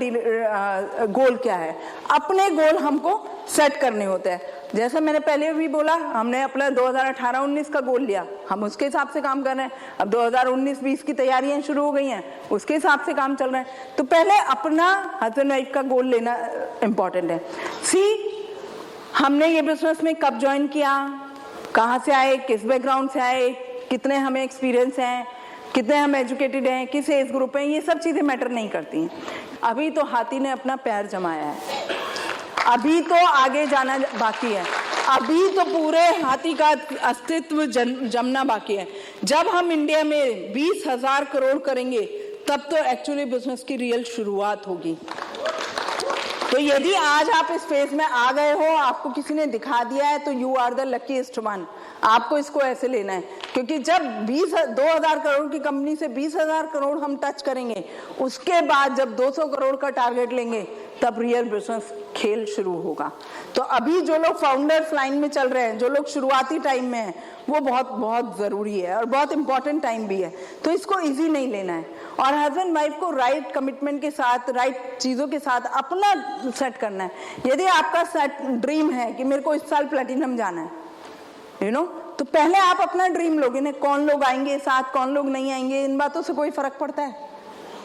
गोल क्या है? अपने गोल हमको सेट करने होते हैं। जैसा मैंने पहले भी बोला, हमने अपना 2018-19 का गोल लिया, हम उसके हिसाब से काम कर रहे हैं। अब 2019-20 की तैयारियां शुरू हो गई हैं, उसके हिसाब से काम चल रहा है। तो पहले अपना हस्बैंड वाइफ का गोल लेना इंपॉर्टेंट है। हमने ये बिजनेस में कब ज्वाइन किया, कहाँ से आए, किस बैकग्राउंड से आए, कितने हमें एक्सपीरियंस हैं, कितने हम एजुकेटेड हैं, किस एज ग्रुप हैं, ये सब चीजें मैटर नहीं करती हैं। अभी तो हाथी ने अपना पैर जमाया है, अभी तो आगे जाना बाकी है, अभी तो पूरे हाथी का अस्तित्व जमना बाकी है। जब हम इंडिया में 20,000 करोड़ करेंगे, तब तो एक्चुअली बिजनेस की रियल शुरुआत होगी। तो यदि आज आप इस फेज में आ गए हो, आपको किसी ने दिखा दिया है, तो you are the luckiest one. आपको इसको ऐसे लेना है, क्योंकि जब 2,000 करोड़ की कंपनी से 20,000 करोड़ हम टच करेंगे, उसके बाद जब 200 करोड़ का टारगेट लेंगे, तब रियल बिजनेस खेल शुरू होगा। तो अभी जो लोग फाउंडर्स लाइन में चल रहे हैं, जो लोग शुरुआती टाइम में हैं, वो बहुत बहुत जरूरी है और बहुत इंपॉर्टेंट टाइम भी है। तो इसको इजी नहीं लेना है, और हस्बैंड वाइफ को राइट कमिटमेंट के साथ, राइट चीजों के साथ अपना सेट करना है। यदि आपका सेट ड्रीम है कि मेरे को इस साल प्लेटिनम जाना है, यू नो, तो पहले आप अपना ड्रीम लोगे ना। कौन लोग आएंगे साथ, कौन लोग नहीं आएंगे, इन बातों से कोई फर्क पड़ता है?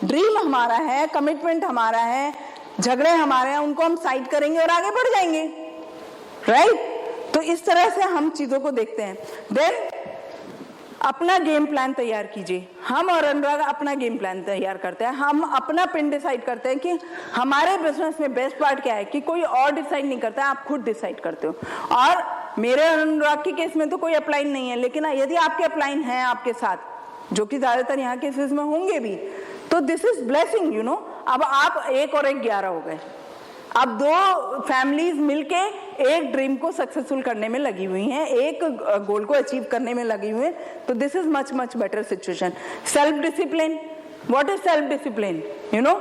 ड्रीम हमारा है, कमिटमेंट हमारा है, झगड़े हमारे हैं, उनको हम साइड करेंगे और आगे बढ़ जाएंगे, राइट? तो इस तरह से हम चीजों को देखते हैं। देन अपना गेम प्लान तैयार कीजिए। हम और अनुराग अपना गेम प्लान तैयार करते हैं, हम अपना पिन डिसाइड करते हैं कि हमारे बिजनेस में बेस्ट पार्ट क्या है, कि कोई और डिसाइड नहीं करता है, आप खुद डिसाइड करते हो। और मेरे अनुराग के केस में तो कोई अपलाइन नहीं है, लेकिन यदि आपके अपलाइन है आपके साथ, जो कि ज्यादातर यहाँ केसेस में होंगे भी, तो this is blessing, you know. अब आप 1 और 1 11 हो गए। अब 2 फैमिलीज मिलके एक ड्रीम को सक्सेसफुल करने में लगी हुई हैं, एक गोल को अचीव करने में लगी हुई हैं। तो this is much much better situation. Self discipline, what is self discipline? You know,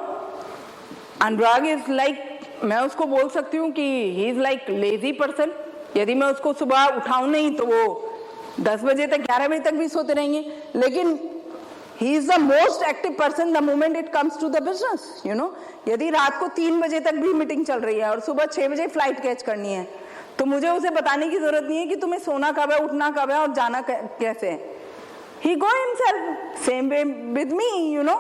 Anurag is like, मैं उसको बोल सकती हूँ कि he is like lazy person. यदि मैं उसको सुबह उठाऊं नहीं, तो वो 10 बजे तक 11 बजे तक भी सोते रहेंगे। लेकिन he is the most active person the moment it comes to the business, you know। यदि रात को 3 बजे तक भी मीटिंग चल रही है और सुबह 6 बजे फ्लाइट कैच करनी है, तो मुझे उसे बताने की जरूरत नहीं है कि तुम्हें सोना कब है, उठना कब है और जाना कैसे है। He go himself, same way with me, you know।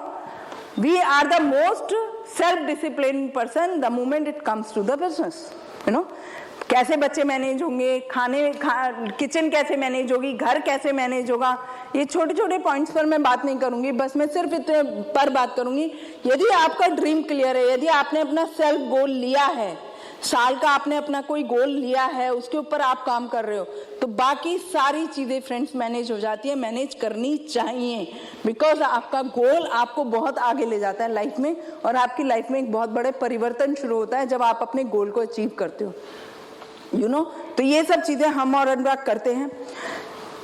We are the most self-disciplined person the moment it comes to the business, you know। कैसे बच्चे मैनेज होंगे, किचन कैसे मैनेज होगी, घर कैसे मैनेज होगा, ये छोटे छोटे पॉइंट्स पर मैं बात नहीं करूंगी। बस मैं सिर्फ इतने पर बात करूंगी, यदि आपका ड्रीम क्लियर है, यदि आपने अपना सेल्फ गोल लिया है, साल का आपने अपना कोई गोल लिया है, उसके ऊपर आप काम कर रहे हो, तो बाकी सारी चीजें फ्रेंड्स मैनेज हो जाती है, मैनेज करनी चाहिए। बिकॉज आपका गोल आपको बहुत आगे ले जाता है लाइफ में, और आपकी लाइफ में एक बहुत बड़े परिवर्तन शुरू होता है जब आप अपने गोल को अचीव करते हो, यू नो। तो ये सब चीजें हम और अनुराग करते हैं।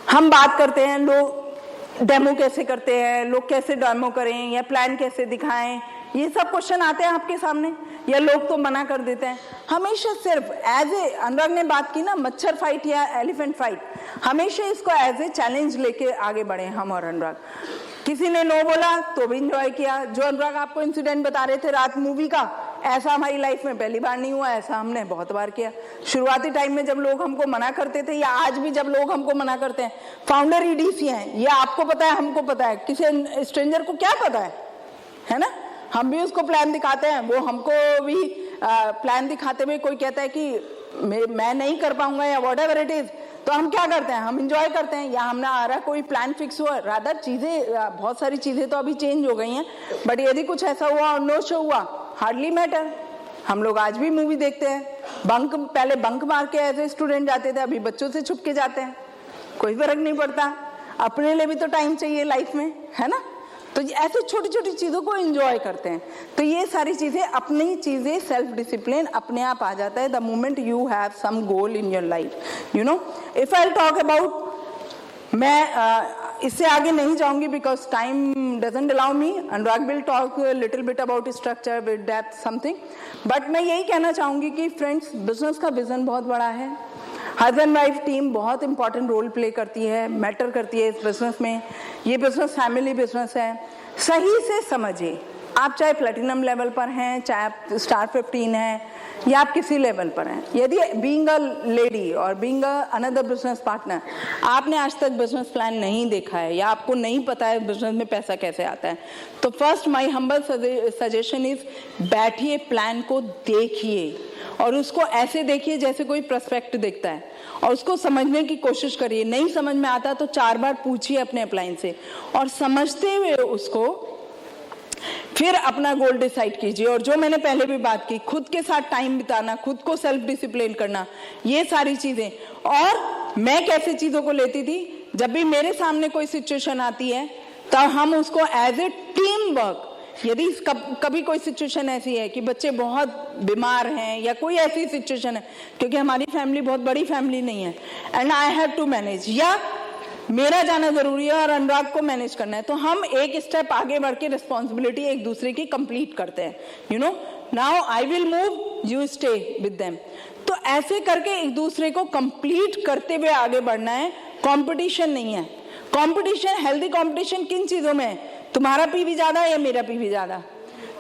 हम बात करते हैं लोग डेमो कैसे करते हैं, लोग कैसे डेमो करें या प्लान कैसे दिखाएं, ये सब क्वेश्चन आते हैं आपके सामने, या लोग तो मना कर देते हैं। हमेशा सिर्फ एज ए, अनुराग ने बात की ना मच्छर फाइट या एलिफेंट फाइट, हमेशा इसको एज ए चैलेंज लेके आगे बढ़े हम और अनुराग। किसी ने नो बोला तो भी इंजॉय किया। जो अनुराग आपको इंसिडेंट बता रहे थे रात मूवी का, ऐसा हमारी लाइफ में पहली बार नहीं हुआ, ऐसा हमने बहुत बार किया। शुरुआती टाइम में जब लोग हमको मना करते थे, या आज भी जब लोग हमको मना करते हैं, फाउंडर ईडीसी हैं, ये आपको पता है, हमको पता है, किसी स्ट्रेंजर को क्या पता है ना। हम भी उसको प्लान दिखाते हैं, वो हमको भी प्लान दिखाते हुए कोई कहता है कि मैं नहीं कर पाऊंगा या व्हाटएवर इट इज, तो हम क्या करते हैं, हम इंजॉय करते हैं, या हमने आ रहा कोई प्लान फिक्स हुआ, रादर चीजें, बहुत सारी चीजें तो अभी चेंज हो गई हैं, बट यदि कुछ ऐसा हुआ और नो शो हुआ, हार्डली मैटर। हम लोग आज भी मूवी देखते हैं, पहले बंक मार के एज ए स्टूडेंट जाते थे, अभी बच्चों से छुप के जाते हैं, कोई फर्क नहीं पड़ता। अपने लिए भी तो टाइम चाहिए लाइफ में, है ना। तो ऐसे छोटी छोटी चीजों को एंजॉय करते हैं। तो ये सारी चीजें, अपनी चीजें, सेल्फ डिसिप्लिन अपने आप आ जाता है the moment you have some goal in your life, you know. If I talk about, मैं इससे आगे नहीं जाऊंगी because time doesn't allow me. Anurag will talk little bit about structure with depth something, but मैं यही कहना चाहूंगी कि फ्रेंड्स, बिजनेस का विजन बहुत बड़ा है। हस्बैंड वाइफ टीम बहुत इंपॉर्टेंट रोल प्ले करती है, मैटर करती है इस बिजनेस में। ये बिजनेस फैमिली बिजनेस है, सही से समझिए। आप चाहे प्लेटिनम लेवल पर हैं, चाहे आप स्टार 15 हैं, या आप किसी लेवल पर हैं, यदि बीइंग अ लेडी और बीइंग अनदर बिजनेस पार्टनर, आपने आज तक बिजनेस प्लान नहीं देखा है या आपको नहीं पता है बिजनेस में पैसा कैसे आता है, तो first my humble suggestion is, बैठिए, प्लान को देखिए और उसको ऐसे देखिए जैसे कोई प्रोस्पेक्ट देखता है, और उसको समझने की कोशिश करिए। नहीं समझ में आता तो 4 बार पूछिए अपने अपलाइन से, और समझते हुए उसको फिर अपना गोल डिसाइड कीजिए। और जो मैंने पहले भी बात की, खुद के साथ टाइम बिताना, खुद को सेल्फ डिसिप्लिन करना, ये सारी चीजें। और मैं कैसे चीजों को लेती थी, जब भी मेरे सामने कोई सिचुएशन आती है तब हम उसको एज ए टीम वर्क, यदि कभी कोई सिचुएशन ऐसी है कि बच्चे बहुत बीमार हैं या कोई ऐसी सिचुएशन है, क्योंकि हमारी फैमिली बहुत बड़ी फैमिली नहीं है, and I have to manage, या मेरा जाना जरूरी है और अनुराग को मैनेज करना है, तो हम एक स्टेप आगे बढ़ के रिस्पॉन्सिबिलिटी एक दूसरे की कंप्लीट करते हैं। You know, now I will move, you stay with them. तो ऐसे करके एक दूसरे को कंप्लीट करते हुए आगे बढ़ना है। कंपटीशन नहीं है। कंपटीशन, हेल्दी कंपटीशन किन चीजों में है, तुम्हारा पीवी ज्यादा है या मेरा पीवी ज्यादा,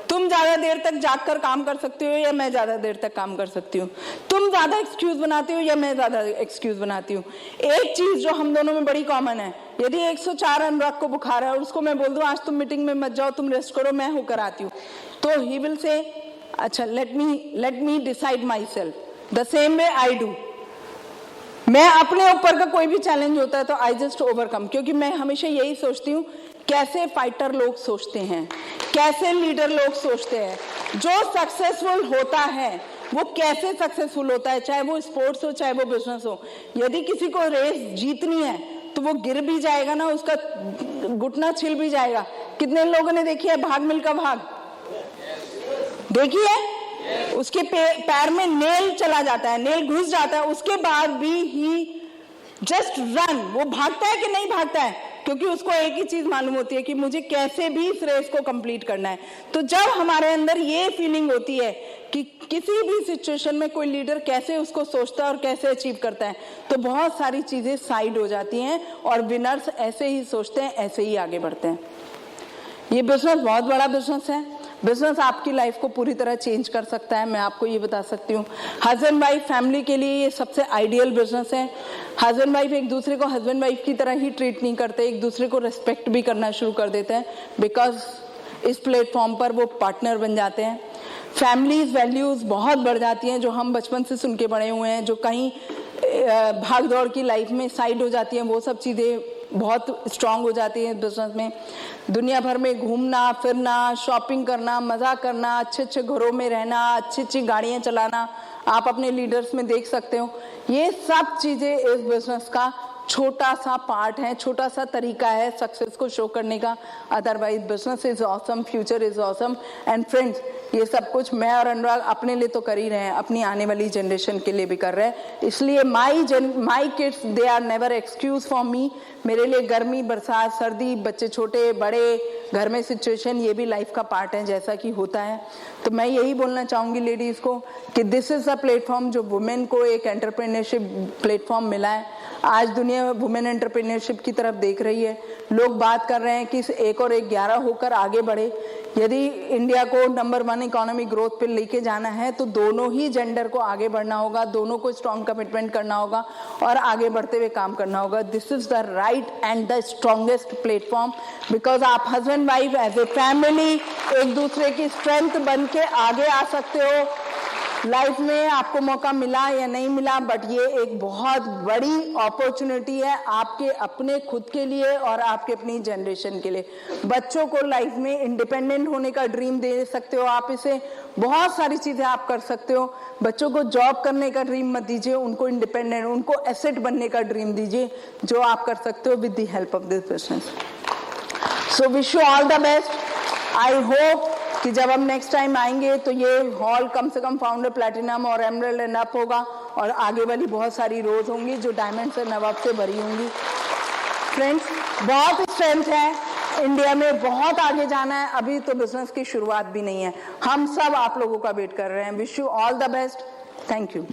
तुम ज्यादा देर तक जागकर काम कर सकते हो या मैं ज्यादा देर तक काम कर सकती हूँ, तुम ज्यादा एक्सक्यूज बनाते हो या मैं ज्यादा एक्सक्यूज बनाती हूँ। एक चीज जो हम दोनों में बड़ी कॉमन है, यदि 104 अनुराग को बुखार है और उसको मैं बोल दूं आज तुम मीटिंग में मत जाओ, तुम रेस्ट करो, मैं होकर आती हूँ, तो ही विल से अच्छा let me decide my self. The same way I do. मैं अपने ऊपर का कोई भी चैलेंज होता है तो आई जस्ट ओवरकम, क्योंकि मैं हमेशा यही सोचती हूँ कैसे फाइटर लोग सोचते हैं, कैसे लीडर लोग सोचते हैं। जो सक्सेसफुल होता है वो कैसे सक्सेसफुल होता है, चाहे वो स्पोर्ट्स हो चाहे वो बिजनेस हो। यदि किसी को रेस जीतनी है तो वो गिर भी जाएगा ना, उसका घुटना छिल भी जाएगा। कितने लोगों ने देखी है भाग मिल्खा भाग, देखी है, उसके पैर में नेल चला जाता है, नेल घुस जाता है, उसके बाद भी ही जस्ट रन। वो भागता है कि नहीं भागता है, क्योंकि उसको एक ही चीज मालूम होती है कि मुझे कैसे भी इस रेस को कंप्लीट करना है। तो जब हमारे अंदर ये फीलिंग होती है कि किसी भी सिचुएशन में कोई लीडर कैसे उसको सोचता है और कैसे अचीव करता है, तो बहुत सारी चीजें साइड हो जाती हैं और विनर्स ऐसे ही सोचते हैं, ऐसे ही आगे बढ़ते हैं। ये बिजनेस बहुत बड़ा बिजनेस है। बिजनेस आपकी लाइफ को पूरी तरह चेंज कर सकता है, मैं आपको ये बता सकती हूँ। हस्बैंड वाइफ फैमिली के लिए ये सबसे आइडियल बिजनेस है। हस्बैंड वाइफ एक दूसरे को हस्बैंड वाइफ की तरह ही ट्रीट नहीं करते, एक दूसरे को रिस्पेक्ट भी करना शुरू कर देते हैं, बिकॉज इस प्लेटफॉर्म पर वो पार्टनर बन जाते हैं। फैमिलीज वैल्यूज बहुत बढ़ जाती हैं, जो हम बचपन से सुन के बड़े हुए हैं, जो कहीं भाग दौड़ की लाइफ में साइड हो जाती हैं, वो सब चीज़ें बहुत स्ट्रांग हो जाती है बिजनेस में। दुनिया भर में घूमना फिरना, शॉपिंग करना, मजा करना, अच्छे अच्छे घरों में रहना, अच्छी अच्छी गाड़ियां चलाना, आप अपने लीडर्स में देख सकते हो। ये सब चीजें इस बिजनेस का छोटा सा पार्ट है, छोटा सा तरीका है सक्सेस को शो करने का। Otherwise business is awesome, future is awesome. And friends, ये सब कुछ मैं और अनुराग अपने लिए तो कर ही रहे हैं, अपनी आने वाली जनरेशन के लिए भी कर रहे हैं। इसलिए my kids they are never excuse for me. मेरे लिए गर्मी, बरसात, सर्दी, बच्चे छोटे बड़े, घर में सिचुएशन, ये भी लाइफ का पार्ट है, जैसा कि होता है। तो मैं यही बोलना चाहूंगी लेडीज को कि दिस इज अ प्लेटफॉर्म जो वुमेन को एक एंटरप्रेन्योरशिप प्लेटफॉर्म मिला है। आज दुनिया वुमेन एंटरप्रेन्योरशिप की तरफ देख रही है। लोग बात कर रहे हैं कि 1 और 1 11 होकर आगे बढ़े। यदि इंडिया को नंबर 1 इकोनॉमिक ग्रोथ पे लेके जाना है तो दोनों ही जेंडर को आगे बढ़ना होगा, दोनों को स्ट्रॉन्ग कमिटमेंट करना होगा और आगे बढ़ते हुए काम करना होगा। This is the right and the strongest platform, because आप husband wife as a family एक दूसरे की स्ट्रेंथ बन के आगे आ सकते हो। लाइफ में आपको मौका मिला या नहीं मिला, बट ये एक बहुत बड़ी अपॉर्चुनिटी है आपके अपने खुद के लिए और आपके अपनी जनरेशन के लिए। बच्चों को लाइफ में इंडिपेंडेंट होने का ड्रीम दे सकते हो आप, इसे बहुत सारी चीजें आप कर सकते हो। बच्चों को जॉब करने का ड्रीम मत दीजिए, उनको इंडिपेंडेंट, उनको एसेट बनने का ड्रीम दीजिए, जो आप कर सकते हो with the help of this business. So wish you all the best. I hope कि जब हम नेक्स्ट टाइम आएंगे तो ये हॉल कम से कम फाउंडर प्लैटिनम और एमरल्ड एंड अप होगा, और आगे वाली बहुत सारी रोज होंगी जो डायमंड से नवाब से भरी होंगी। फ्रेंड्स, बहुत स्ट्रेंथ है इंडिया में, बहुत आगे जाना है, अभी तो बिजनेस की शुरुआत भी नहीं है। हम सब आप लोगों का वेट कर रहे हैं। Wish you all the best. Thank you.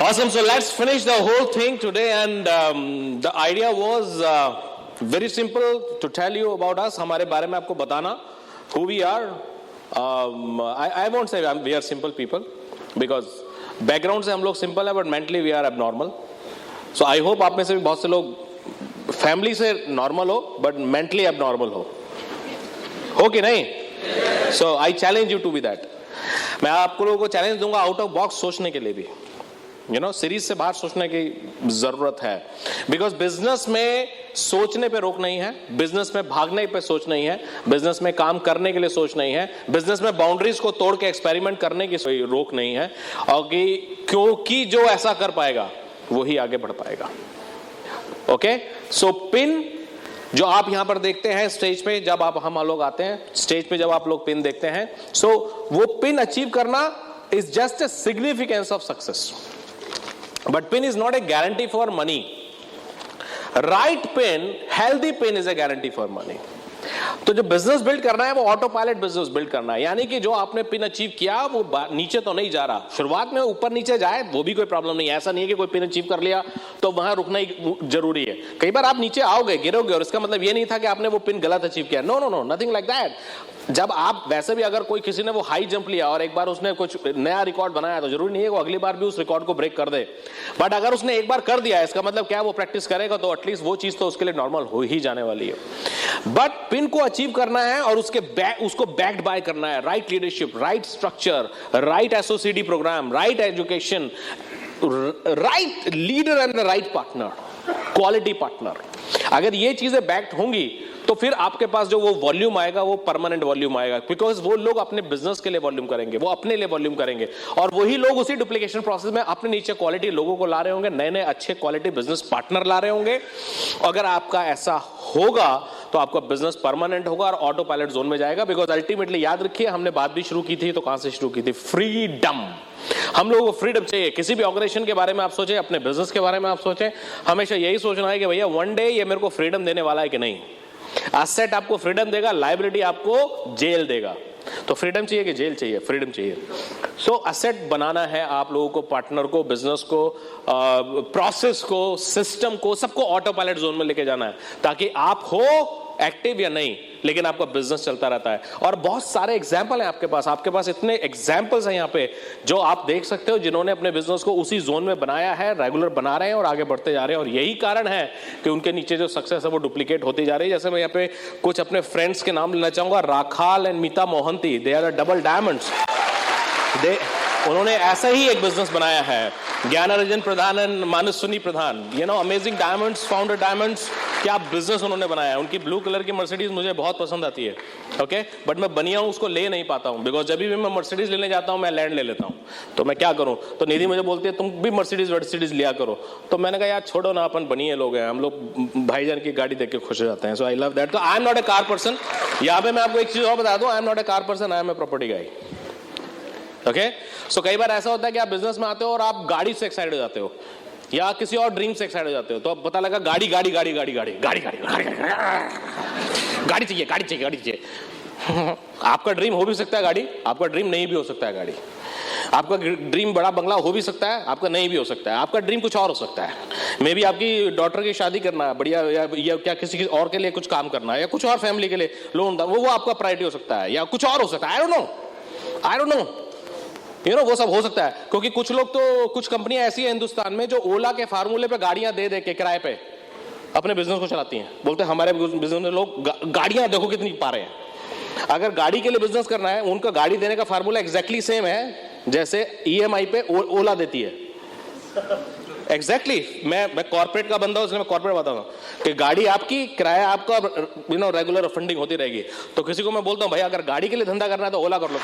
Awesome. So let's finish the whole thing today, and the idea was very simple to tell you about us. हमारे बारे में आपको बताना who we are. I won't say we are simple people because background से हम लोग simple है, but mentally we are abnormal. So I hope आप में से भी बहुत से लोग family से normal हो, but mentally abnormal हो कि नहीं? So I challenge you to be that. मैं आपको लोगों को challenge दूंगा out of box सोचने के लिए भी। सीरीज से बाहर सोचने की जरूरत है, बिकॉज बिजनेस में सोचने पे रोक नहीं है, बिजनेस में भागने पे सोच नहीं है, बिजनेस में काम करने के लिए सोच नहीं है, बिजनेस में बाउंड्रीज को तोड़ के एक्सपेरिमेंट करने की रोक नहीं है, और क्योंकि जो ऐसा कर पाएगा वही आगे बढ़ पाएगा। ओके, सो पिन जो आप यहां पर देखते हैं स्टेज पे, जब आप हम लोग आते हैं स्टेज पे, जब आप लोग पिन देखते हैं, सो वो पिन अचीव करना is just a significance of success, but pin is not a guarantee for money. Right pin, healthy pin is a guarantee for money. तो जो बिजनेस बिल्ड करना है वो ऑटो पायलट बिजनेस बिल्ड करना है, यानी कि जो आपने पिन अचीव किया वो नीचे तो नहीं जा रहा। शुरुआत में ऊपर नीचे जाए वो भी कोई प्रॉब्लम नहीं है, ऐसा नहीं है कि कोई पिन अचीव कर लिया तो वहां रुकना ही जरूरी है। कई बार आप नीचे आओगे, गिरोगे, और इसका मतलब ये नहीं था कि आपने वो पिन गलत अचीव किया। No no no, nothing like that. जब आप वैसे भी अगर कोई किसी ने वो हाई जंप लिया और एक बार उसने कुछ नया रिकॉर्ड बनाया तो जरूरी नहीं है वो अगली बार भी उस रिकॉर्ड को ब्रेक कर दे, बट अगर उसने एक बार कर दिया इसका मतलब क्या, वो प्रैक्टिस करेगा तो एटलीस्ट वो चीज तो उसके लिए नॉर्मल हो ही जाने वाली है। बट पिन को अचीव करना है और उसको बैक्ड बाय करना है, right leadership, right structure, right SOCD programme, right education, right leader and the right partner, quality partner. अगर ये चीजें बैक्ड होंगी तो फिर आपके पास जो वो वॉल्यूम आएगा वो परमानेंट वॉल्यूम आएगा, बिकॉज वो लोग अपने बिजनेस के लिए वॉल्यूम करेंगे, वो अपने लिए वॉल्यूम करेंगे, और वही लोग उसी डुप्लीकेशन प्रोसेस में अपने नीचे क्वालिटी लोगों को ला रहे होंगे, नए नए अच्छे क्वालिटी बिजनेस पार्टनर ला रहे होंगे। अगर आपका ऐसा होगा तो आपका बिजनेस परमानेंट होगा और ऑटो पायलट जोन में जाएगा, बिकॉज अल्टीमेटली याद रखिए हमने बात भी शुरू की थी तो कहां से शुरू की थी, फ्रीडम। हम लोगों को फ्रीडम चाहिए। किसी भी ऑर्गेनाइजेशन के बारे में आप सोचें, अपने बिजनेस के बारे में आप सोचें, हमेशा यही सोचना है कि भैया वन डे ये मेरे को फ्रीडम देने वाला है कि नहीं। एसेट आपको फ्रीडम देगा, लायबिलिटी आपको जेल देगा। तो फ्रीडम चाहिए कि जेल चाहिए? फ्रीडम चाहिए। सो एसेट बनाना है आप लोगों को, पार्टनर को, बिजनेस को, प्रोसेस को, सिस्टम को, सबको ऑटो पायलट जोन में लेके जाना है, ताकि आप हो एक्टिव या नहीं लेकिन आपका बिजनेस चलता रहता है। और बहुत सारे एग्जाम्पल हैं आपके पास इतने एग्जाम्पल्स हैं यहाँ पे जो आप देख सकते हो, जिन्होंने अपने बिजनेस को उसी जोन में बनाया है, रेगुलर बना रहे हैं और आगे बढ़ते जा रहे हैं। और यही कारण है कि उनके नीचे जो सक्सेस है वो डुप्लीकेट होती जा रही है। जैसे मैं यहाँ पे कुछ अपने फ्रेंड्स के नाम लेना चाहूंगा, Rakhal and Mita Mohanty, they are double diamonds. उन्होंने ऐसा ही एक बिजनेस बनाया है, Gyanarjan Pradhan and Mansuni Pradhan, amazing diamonds, founder diamonds, क्या बिजनेस उन्होंने बनाया है। उनकी ब्लू कलर की मर्सिडीज मुझे बहुत पसंद आती है, ओके, बट मैं बनिया हूं उसको ले नहीं पाता हूं, बिकॉज जब भी मैं मर्सिडीज लेने जाता हूं मैं लैंड ले लेता हूं। तो मैं क्या करूं, तो निधि मुझे बोलती है तुम भी मर्सिडीज लिया करो। तो मैंने कहा यार छोड़ो ना, अपन बनिए लोग हैं, हम लोग भाईजान की गाड़ी देख के खुश हो जाते हैं। So I love that. तो I am not a car person. यहाँ पे मैं आपको एक चीज और बता दूं, I am not a car person, I am a property guy. Okay, so कई बार ऐसा होता है कि आप बिजनेस में आते हो और आप गाड़ी से एक्साइटेड हो जाते हो या किसी और ड्रीम से एक्साइटेड हो जाते हो, तो अब पता लगा गाड़ी गाड़ी गाड़ी गाड़ी गाड़ी गाड़ी गाड़ी गाड़ी गाड़ी चाहिए, गाड़ी चाहिए, गाड़ी चाहिए। आपका ड्रीम हो भी सकता है गाड़ी, आपका ड्रीम नहीं भी हो सकता है गाड़ी। आपका ड्रीम बड़ा बंगला हो भी सकता है, आपका नहीं भी हो सकता है। आपका ड्रीम कुछ और हो सकता है, मे बी आपकी डॉटर की शादी करना है बढ़िया, या क्या किसी और के लिए कुछ काम करना है, या कुछ और फैमिली के लिए लोन, वो आपका प्रायोरिटी हो सकता है, या कुछ और हो सकता है। आई डोंट नो वो सब हो सकता है। क्योंकि कुछ लोग तो, कुछ कंपनियां ऐसी है हिंदुस्तान में जो ओला के फार्मूले पे गाड़ियां दे दे के किराए पे अपने बिजनेस को चलाती हैं। बोलते हैं हमारे बिजनेस में लोग गाड़ियां देखो कितनी पा रहे हैं। अगर गाड़ी के लिए बिजनेस करना है, उनका गाड़ी देने का फार्मूला एग्जैक्टली सेम है जैसे ईएमआई पे ओला देती है। एग्जैक्टली मैं कॉर्पोरेट का बंदा हूं, इसलिए मैं कॉर्पोरेट बताऊंगा कि गाड़ी आपकी, किराया आपका, रेगुलर फंडिंग होती रहेगी। तो किसी को मैं बोलता हूं भाई अगर गाड़ी के लिए धंधा करना है तो ओला कर लो।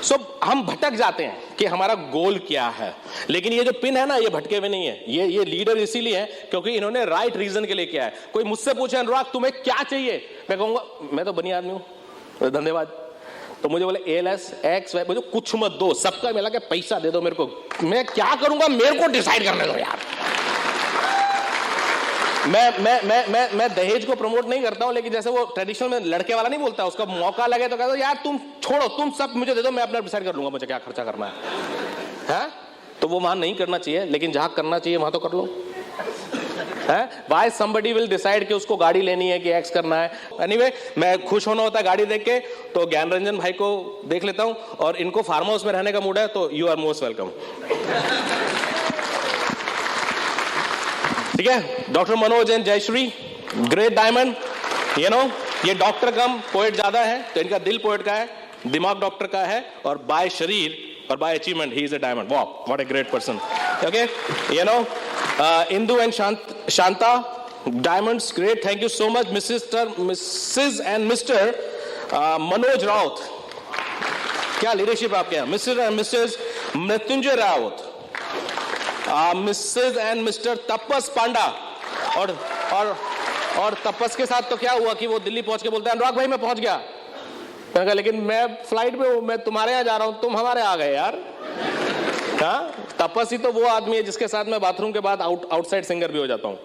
सो हम भटक जाते हैं कि हमारा गोल क्या है, लेकिन ये जो पिन है ना, ये भटके हुए नहीं है। ये लीडर इसीलिए है क्योंकि इन्होंने राइट रीजन के लिए किया है। कोई मुझसे पूछे अनुराग तुम्हें क्या चाहिए, मैं कहूंगा मैं तो बनी आदमी हूं, धन्यवाद। तो मुझे बोले ALS X Y, मुझे कुछ मत दो, सबका मिला के पैसा दे दो मेरे को, मैं क्या करूंगा मेरे को डिसाइड करने दो यार। मैं दहेज को प्रमोट नहीं करता हूं, लेकिन जैसे वो ट्रेडिशनल में लड़के वाला नहीं बोलता, उसका मौका लगे तो कहता हूं यार तुम छोड़ो, तुम सब मुझे दे दो, मैं अपना डिसाइड कर लूंगा मुझे क्या खर्चा करना है? तो वो वहां नहीं करना चाहिए, लेकिन जहां करना चाहिए वहां तो कर लो। Why somebody will decide कि उसको गाड़ी लेनी है कि X करना है। Anyway, मैं खुश होना होता है गाड़ी देख के, तो ज्ञान रंजन भाई को देख लेता हूं, और इनको फार्म हाउस में रहने का मूड है तो यू आर मोस्ट वेलकम। ठीक है, doctor Manoj and Jayshree, great diamond. ये डॉक्टर कम पोएट ज्यादा है, तो इनका दिल पोएट का है, दिमाग डॉक्टर का है, और बाय शरीर और by achievement he is a diamond. वाह, what a great person. Okay, Indu and Shanta, diamonds, great, thank you so much. Mrs. and Mr. Manoj Raut, क्या लीडरशिप आपके यहाँ? Mrs. and Mrs. Mrityunjay Raut, Mrs. and Mr. तपस पांडा, और तपस के साथ तो क्या हुआ कि वो दिल्ली पहुंच के बोलते हैं अनुराग भाई मैं पहुंच गया। मैंने कहा लेकिन मैं फ्लाइट में हूं, मैं तुम्हारे यहाँ जा रहा हूं, तुम हमारे आ गए यार। तपस ही तो वो आदमी है जिसके साथ मैं बाथरूम के बाद आउटसाइड सिंगर भी हो जाता हूँ।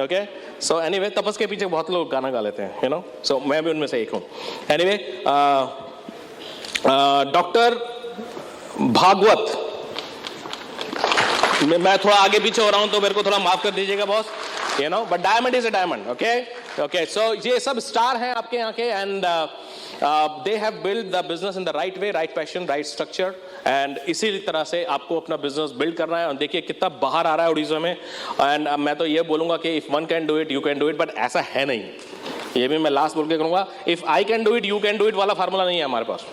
ओके, सो एनीवे, तपस के पीछे बहुत लोग गाना गा लेते हैं, सो मैं भी उनमें से एक हूँ। एनीवे, डॉक्टर भागवत, मैं थोड़ा आगे पीछे हो रहा हूं तो मेरे को थोड़ा माफ कर दीजिएगा boss, but diamond is a diamond. Okay, so ये सब स्टार हैं आपके यहाँ के, and they have built the business in the right way, right passion, right structure, and इसी तरह से आपको अपना बिजनेस बिल्ड करना है। और देखिए कितना बाहर आ रहा है उड़ीसा में, एंड मैं तो ये बोलूंगा कि if one can do it, you can do it, but ऐसा है नहीं। ये भी मैं लास्ट बोल के करूंगा, if I can do it, you can do it वाला फार्मूला नहीं है हमारे पास।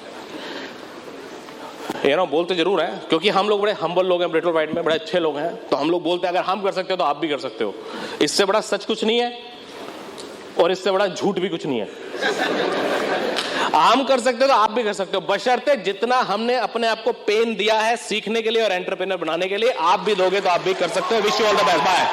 बोलते जरूर है क्योंकि हम लोग बड़े हम्बल लोग हैं, ब्रिटल वाइट में बड़े अच्छे लोग हैं, तो हम लोग बोलते हैं अगर हम कर सकते हो तो आप भी कर सकते हो। इससे बड़ा सच कुछ नहीं है और इससे बड़ा झूठ भी कुछ नहीं है। हम कर सकते हो तो आप भी कर सकते हो, बशर्ते जितना हमने अपने आप को पेन दिया है सीखने के लिए और एंटरप्रेन्योर बनाने के लिए, आप भी दोगे तो आप भी कर सकते हो। Wish you all the best, bye.